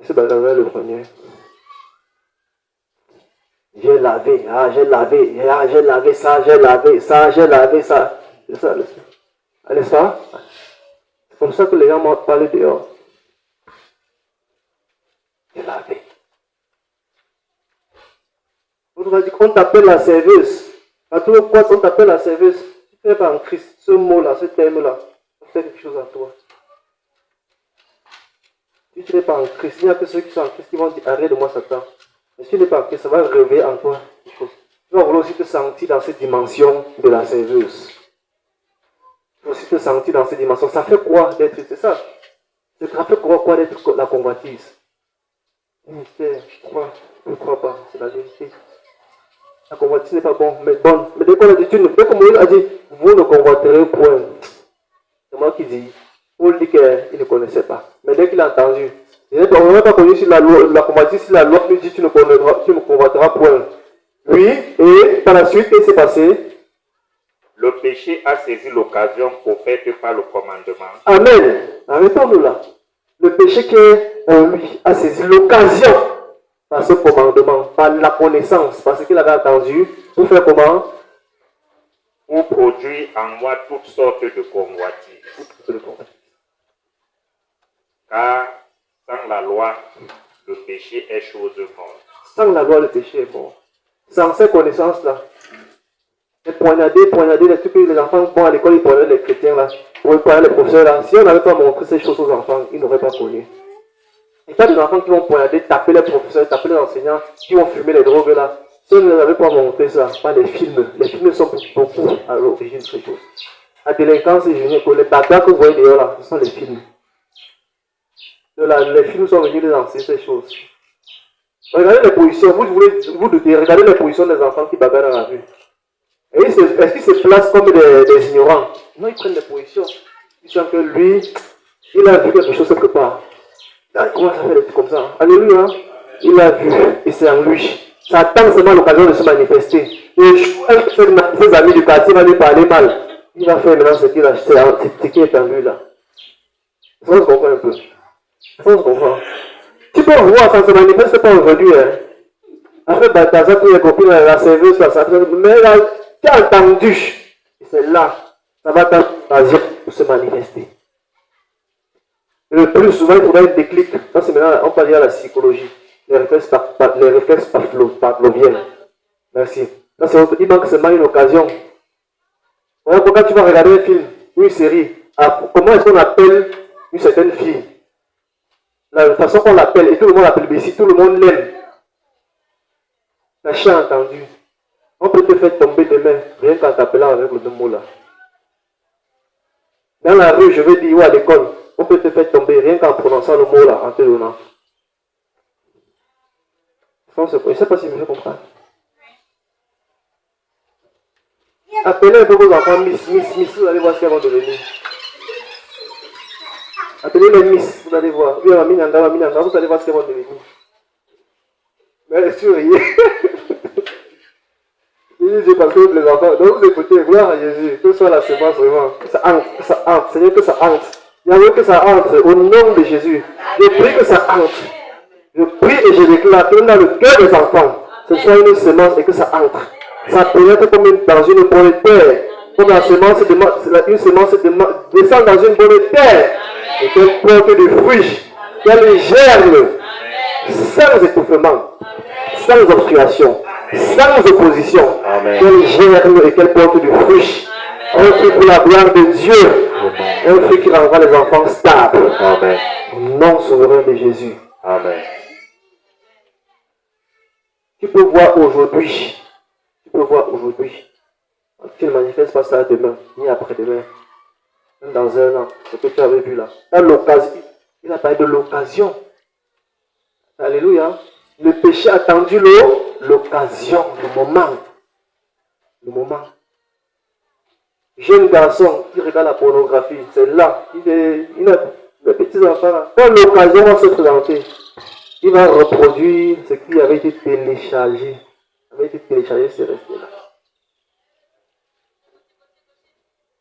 C'est Balthazar le premier. J'ai lavé ça. C'est ça, n'est-ce pas? C'est comme ça que les gens m'ont parlé dehors. J'ai lavé. On t'appelle la serveuse. À tout le quoi on t'appelle la serveuse. Si tu n'es pas en Christ, ce mot-là, ce terme-là, ça fait quelque chose à toi. Si tu n'es pas en Christ, il n'y a que ceux qui sont en Christ qui vont dire arrête de moi Satan. Mais si tu n'es pas en Christ, ça va réveiller en toi quelque chose. Tu vas vouloir aussi te sentir dans cette dimension de la serveuse. Tu vas aussi te sentir dans cette dimension. Ça fait quoi d'être, c'est ça? Ça fait quoi d'être la convoitise? Mystère, je ne crois pas, c'est la vérité. La convoitise n'est pas bonne, mais bonne. Mais dès qu'on a dit, dès que Moïse a dit, vous ne convoiterez point. C'est moi qui dis. Paul dit qu'il ne connaissait pas. Mais dès qu'il a entendu, on n'a pas connu si la convoitise, si la loi lui dit tu ne convoiteras point. Oui, et par la suite, qu'est-ce qui s'est passé? Le péché a saisi l'occasion offerte par le commandement. Amen. Arrêtons-nous là. Le péché qui est en lui a saisi l'occasion par ce commandement, par la connaissance, parce qu'il avait entendu, pour faire comment? Pour produire en moi toutes sortes de convoitises. Car sans la loi, le péché est chose morte. Sans la loi, le péché est mort. Sans ces connaissances-là, les poignarder, les trucs que les enfants vont à l'école, ils poignardent les chrétiens là, pour poignarder les professeurs là. Si on n'avait pas montré ces choses aux enfants, ils n'auraient pas connu. Il y a des enfants qui vont poignarder, taper les professeurs, taper les enseignants, qui vont fumer les drogues là. Si on ne avait pas montré ça, pas les films sont beaucoup à l'origine de ces choses. La délinquance et les bagarres que vous voyez dehors là, ce sont les films. Les films sont venus les enseigner ces choses. Regardez les positions. Vous devez regarder les positions des enfants qui bagarrent dans la rue. Et est-ce qu'ils se placent comme des ignorants? Non, ils prennent des positions. Ils sentent que lui, il a vu quelque chose quelque part. Il commence à faire des trucs comme ça. Alléluia. Il a vu et c'est en lui. Ça attend seulement l'occasion de se manifester. Et ses amis du quartier vont lui parler mal. Il va faire maintenant ce qui est en lui là. Ça se comprend un peu. Ça se comprend. Tu peux voir, ça ne se manifeste pas aujourd'hui. Hein. Après Balthazar, tous les copines, la serveuse, mais là, tu as entendu. C'est là. Ça va t'encourager pour se manifester. Le plus souvent, il faudra un déclic. Ça, c'est maintenant, on parle de la psychologie. Les réflexes pavloviens. Merci. Ça, il manque seulement une occasion. Voilà pourquoi tu vas regarder un film ou une série. Comment est-ce qu'on appelle une certaine fille? La façon qu'on l'appelle, et tout le monde l'appelle Bessie, tout le monde l'aime. La chien entendu. On peut te faire tomber demain, rien qu'en t'appelant avec le même mot là. Dans la rue, je veux dire, ou à l'école, on peut te faire tomber rien qu'en prononçant le mot là, en te donnant. Je ne sais pas si vous me comprenez. Appelez un peu vos enfants Miss, vous allez voir ce qu'elles vont devenir. Appelez les Miss, vous allez voir. Oui, Minanga, vous allez voir ce qu'elles vont devenir. Mais elle est souriée. Je parce que les enfants, donc vous écoutez, gloire à Jésus, que ce soit la semence vraiment, ça entre, Seigneur, que ça entre. Il y a que ça entre, au nom de Jésus. Je prie que ça entre. Je prie et je déclare que dans le cœur des enfants, ce soit une semence et que ça entre. Ça pénètre comme dans une bonne terre. Comme la semence une semence descend dans une bonne terre. Et qu'elle porte du fruit, qu'elle germe, sans étouffement, sans obstruction, sans opposition. Qu'elle germe et qu'elle porte du fruit. Un fruit pour la gloire de Dieu. Un fruit qui rendra les enfants stables. Amen. Au nom souverain de Jésus. Amen. Tu peux voir aujourd'hui. Tu ne manifestes pas ça demain, ni après-demain, même dans un an, ce que tu avais vu là. Là, l'occasion, il a parlé de l'occasion. Alléluia. Le péché a attendu l'occasion, le moment. Jeune garçon qui regarde la pornographie, c'est là. Il a les petits enfants là. Quand l'occasion va se présenter, il va reproduire ce qui avait été téléchargé. C'est resté là.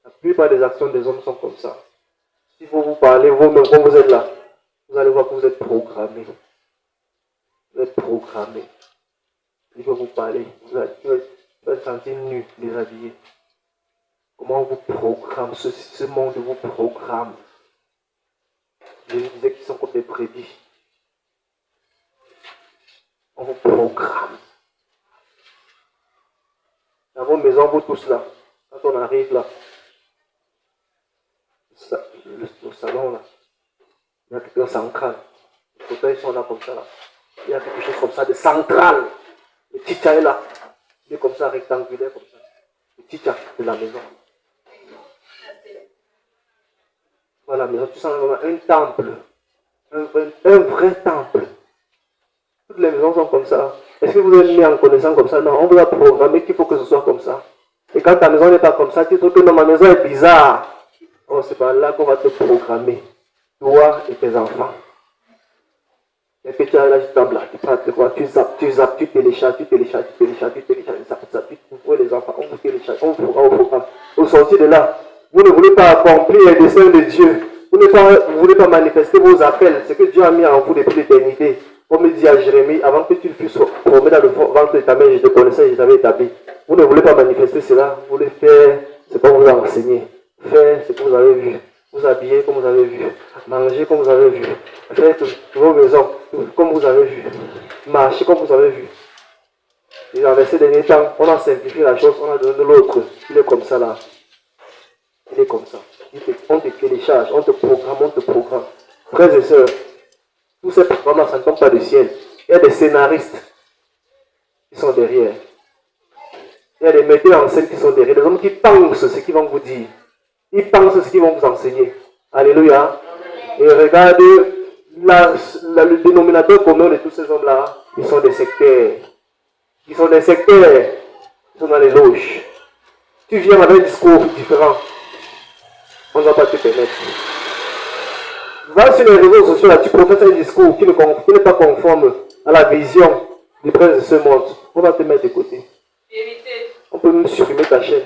La plupart des actions des hommes sont comme ça. S'il faut vous parler, vous-même, quand vous êtes là, vous allez voir que vous êtes programmé. Vous êtes programmé. Il faut vous parler. Vous allez sentir nu, déshabillé. Comment on vous programme, ce monde vous programme. Je vous disais qu'ils sont comme des brebis. On vous programme. Dans vos maisons, vous tous là, quand on arrive là, le salon là, il y a quelqu'un central. Les fauteuils sont là comme ça là. Il y a quelque chose comme ça de central. Le tcha est là. Il est comme ça, rectangulaire comme ça. Le tcha de la maison. Voilà, la maison, tu sens vraiment un temple. Un vrai temple. Toutes les maisons sont comme ça. Est-ce que vous êtes mis en connaissant comme ça? Non, on vous a programmé qu'il faut que ce soit comme ça. Et quand ta maison n'est pas comme ça, tu trouves que non, ma maison est bizarre. Oh, c'est pas là qu'on va te programmer. Toi et tes enfants. Et puis tu as là, tu zappes, tu télécharges, tu vois les enfants, on vous télécharge, on vous programme. Au sortir de là, vous ne voulez pas accomplir les desseins de Dieu. Vous ne voulez pas manifester vos appels, ce que Dieu a mis en vous depuis l'éternité. Comme il dit à Jérémie, avant que tu puisses former dans le ventre de ta mère, je te connaissais, je t'avais établi. Vous ne voulez pas manifester cela, vous voulez faire ce qu'on vous a enseigné. Faire ce que vous avez vu. Vous habiller comme vous avez vu. Manger comme vous avez vu. Faire vos maisons comme vous avez vu. Marcher comme vous avez vu. Et dans ces derniers temps, on a simplifié la chose, on a donné de l'autre. Il est comme ça là. Il est comme ça. On te télécharge, on te programme. Frères et sœurs, tous ces programmes-là, ça ne tombe pas du ciel. Il y a des scénaristes qui sont derrière. Il y a des metteurs en scène qui sont derrière. Des hommes qui pensent ce qu'ils vont vous dire. Ils pensent ce qu'ils vont vous enseigner. Alléluia. Et regardez le dénominateur commun de tous ces hommes-là. Ils sont des sectaires. Ils sont des sectaires. Ils sont dans les loges. Tu viens avec un discours différent. On ne va pas te permettre. Va sur les réseaux sociaux, là, tu professes un discours qui n'est pas conforme à la vision du prince de ce monde. On va te mettre de côté. On peut même supprimer ta chaîne.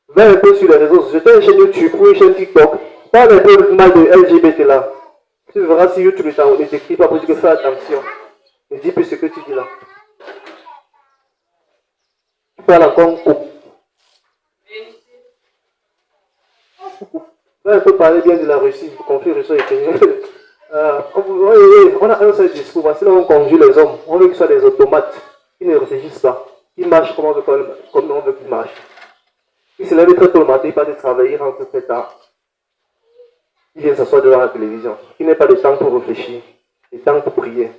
Va un peu sur les réseaux sociaux. Tu as une chaîne YouTube ou une chaîne TikTok. Parle un peu mal de LGBT là. Tu verras si YouTube ne t'écrit pas pour dire que fais attention. Ne dis plus ce que tu dis là. Tu parles encore en couple. Va un peu parler bien de la Russie, du conflit russo-ukrainien. On a un seul discours. Voici là où on conduit les hommes. On veut qu'ils soient des automates. Ils ne réfléchissent pas. Ils marchent comme on veut qu'ils marchent. Ils se lèvent très tôt le matin, ils partent travailler, ils rentrent très tard. Ils viennent s'asseoir devant la télévision. Il n'y a pas de temps pour réfléchir, de temps pour prier.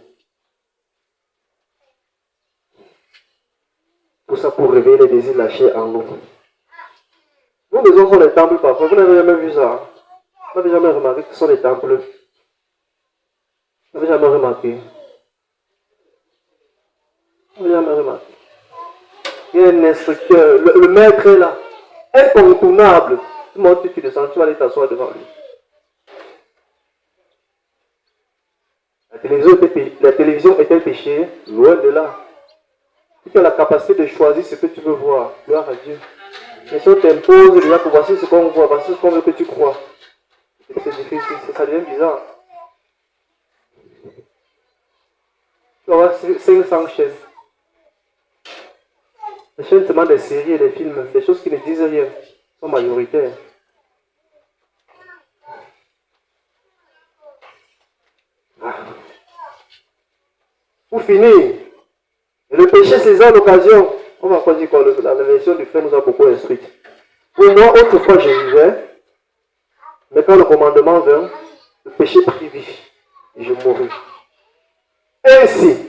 Tout ça pour réveiller les désirs de la chair en nous. Nos maisons sont des temples parfois. Vous n'avez jamais vu ça. Hein? Vous n'avez jamais remarqué que ce sont des temples. Vous n'avez jamais remarqué. Vous n'avez jamais remarqué. Il y a un instructeur. Le maître est là. Incontournable. Tu montes, tu descends, tu vas aller t'asseoir devant lui. La télévision est un péché? Loin de là. Tu as la capacité de choisir ce que tu veux voir. Gloire à Dieu. Mais si on t'impose déjà pour voici ce qu'on voit, voici ce qu'on veut que tu crois. C'est difficile, ça devient bizarre. Tu vas avoir 500 chaînes. Les chaînes seulement des séries et des films, des choses qui ne disent rien, sont majoritaires. Pour finir, le péché saisit l'occasion. On va encore dire quoi, la version du frère nous a beaucoup instruit. Pour moi, autrefois je vivais, mais quand le commandement vint, le péché prit vie et je mourus. Ainsi,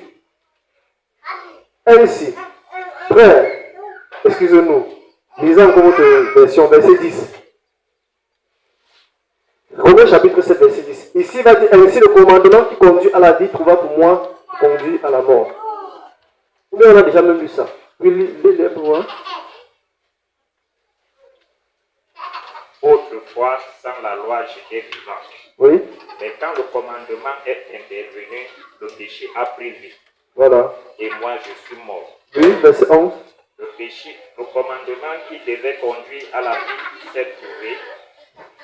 frère, excusez-nous, lisons encore votre version, verset 10. Romains chapitre 7, verset 10. Ici, il va dire, ainsi le commandement qui conduit à la vie trouva pour moi conduit à la mort. Mais on a déjà même vu ça. Oui, lisez pour moi. Autrefois, sans la loi, j'étais vivant. Oui. Mais quand le commandement est intervenu, le péché a pris vie. Voilà. Et moi, je suis mort. Oui, verset 11. Le commandement qui devait conduire à la vie s'est trouvé,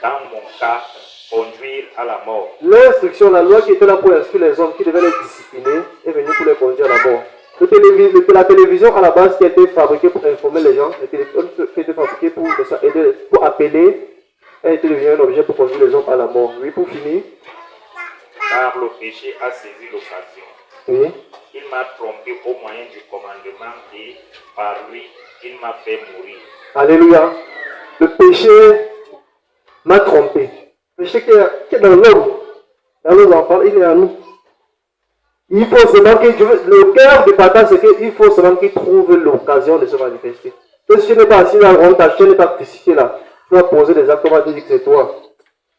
dans mon cas, conduire à la mort. L'instruction, la loi qui était là pour instruire les hommes, qui devaient les discipliner, est venue pour les conduire à la mort. La télévision à la base qui a été fabriquée pour informer les gens, le téléphone qui a été fabriqué pour aider, pour appeler, a été devenu un objet pour conduire les hommes à la mort. Oui, pour finir. Car le péché a saisi l'occasion. Oui. Il m'a trompé au moyen du commandement et par lui, il m'a fait mourir. Alléluia. Le péché m'a trompé. Le péché qui est dans l'homme, dans nos enfants, il est en nous. Il faut seulement que le cœur du papa, c'est qu'il faut seulement qu'il trouve l'occasion de se manifester. Et si tu n'es pas assis là, on t'a n'es pas crucifié là, tu vas poser des actes, on va dire que c'est toi.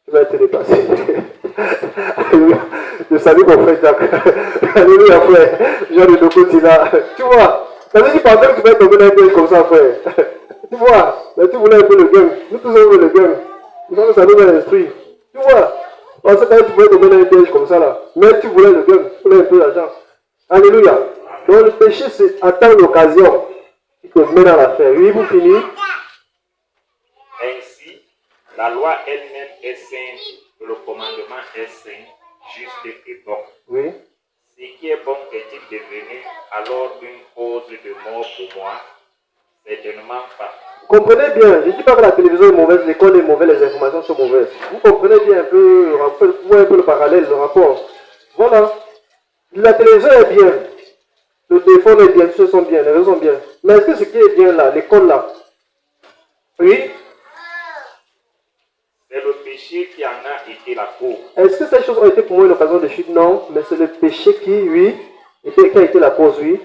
Tu vas être dépassé. Je salue mon frère Jacques. Alléluia, frère. Jean de Dokoti là. Tu vois, ça veut dire que tu vas tomber dans un piège comme ça, frère. Tu vois, mais tu voulais un peu le gain. Nous tous on veut le gain. Nous avons ça nous dans l'esprit. Tu vois. Parce que tu voulais tomber dans un piège comme ça là. Mais tu voulais le gain, tu voulais un peu d'argent. Alléluia. Donc le péché, c'est attendre l'occasion qui te met dans l'affaire. Oui, vous finissez. Ainsi, la loi elle-même est sainte, le commandement est saint, juste et bon. Oui. Ce qui est bon est-il devenu alors une cause de mort pour moi? Certainement pas. Comprenez bien, je ne dis pas que la télévision est mauvaise, l'école est mauvaise, les informations sont mauvaises. Vous comprenez bien un peu le rapport, vous voyez un peu le parallèle, le rapport. Voilà. La télévision est bien, le téléphone est bien, tous sont bien, les réseaux sont bien. Mais est-ce que ce qui est bien là, l'école là? Oui. C'est le péché qui en a été la cause. Est-ce que ces choses ont été pour moi une occasion de chute? Non, mais c'est le péché qui, oui, qui a été la cause, oui.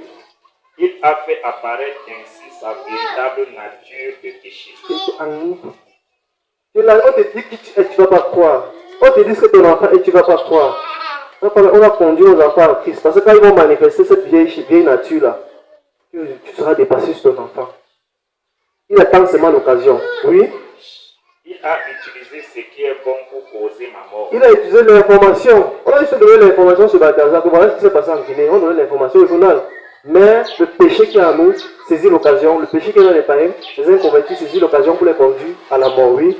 Il a fait apparaître ainsi sa véritable nature de péché. On te dit que tu ne vas pas croire. On te dit que ton enfant et tu ne vas pas croire. On va conduire nos enfants à Christ. Parce que quand ils vont manifester cette vieille nature-là, tu seras dépassé sur ton enfant. Il attend seulement l'occasion. Oui. Il a utilisé ce qui est bon pour causer ma mort. Il a utilisé l'information. On a juste donné l'information sur Balthazar. Voilà ce qui s'est passé en Guinée. On a donné l'information au journal. Mais le péché qui est en nous saisit l'occasion. Le péché qui est dans les païens, les inconvertis saisit l'occasion pour les conduire à la mort. Oui.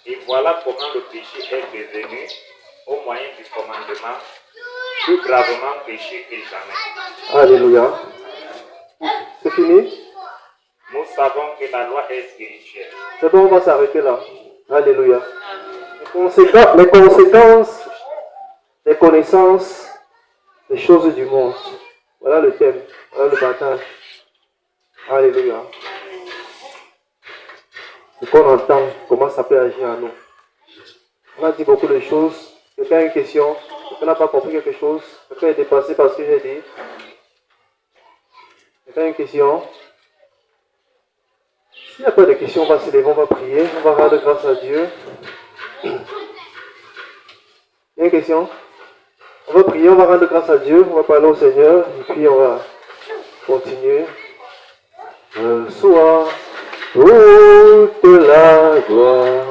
Et voilà comment le péché est devenu, au moyen du commandement, plus gravement péché que jamais. Alléluia. C'est fini? Nous savons que la loi est spirituelle. C'est bon, on va s'arrêter là. Alléluia. Les conséquences, les connaissances, les choses du monde. Voilà le thème, voilà le partage. Alléluia. Ce qu'on entend, comment ça peut agir en nous. On a dit beaucoup de choses. Quelqu'un a une question, quelqu'un n'a pas compris quelque chose, quelqu'un est dépassé par ce que j'ai dit. Quelqu'un a une question. S'il n'y a pas de questions, on va se lever, on va prier, on va rendre grâce à Dieu. Il y a une question? On va prier, on va rendre grâce à Dieu, on va parler au Seigneur, et puis on va continuer. Soit toute la gloire.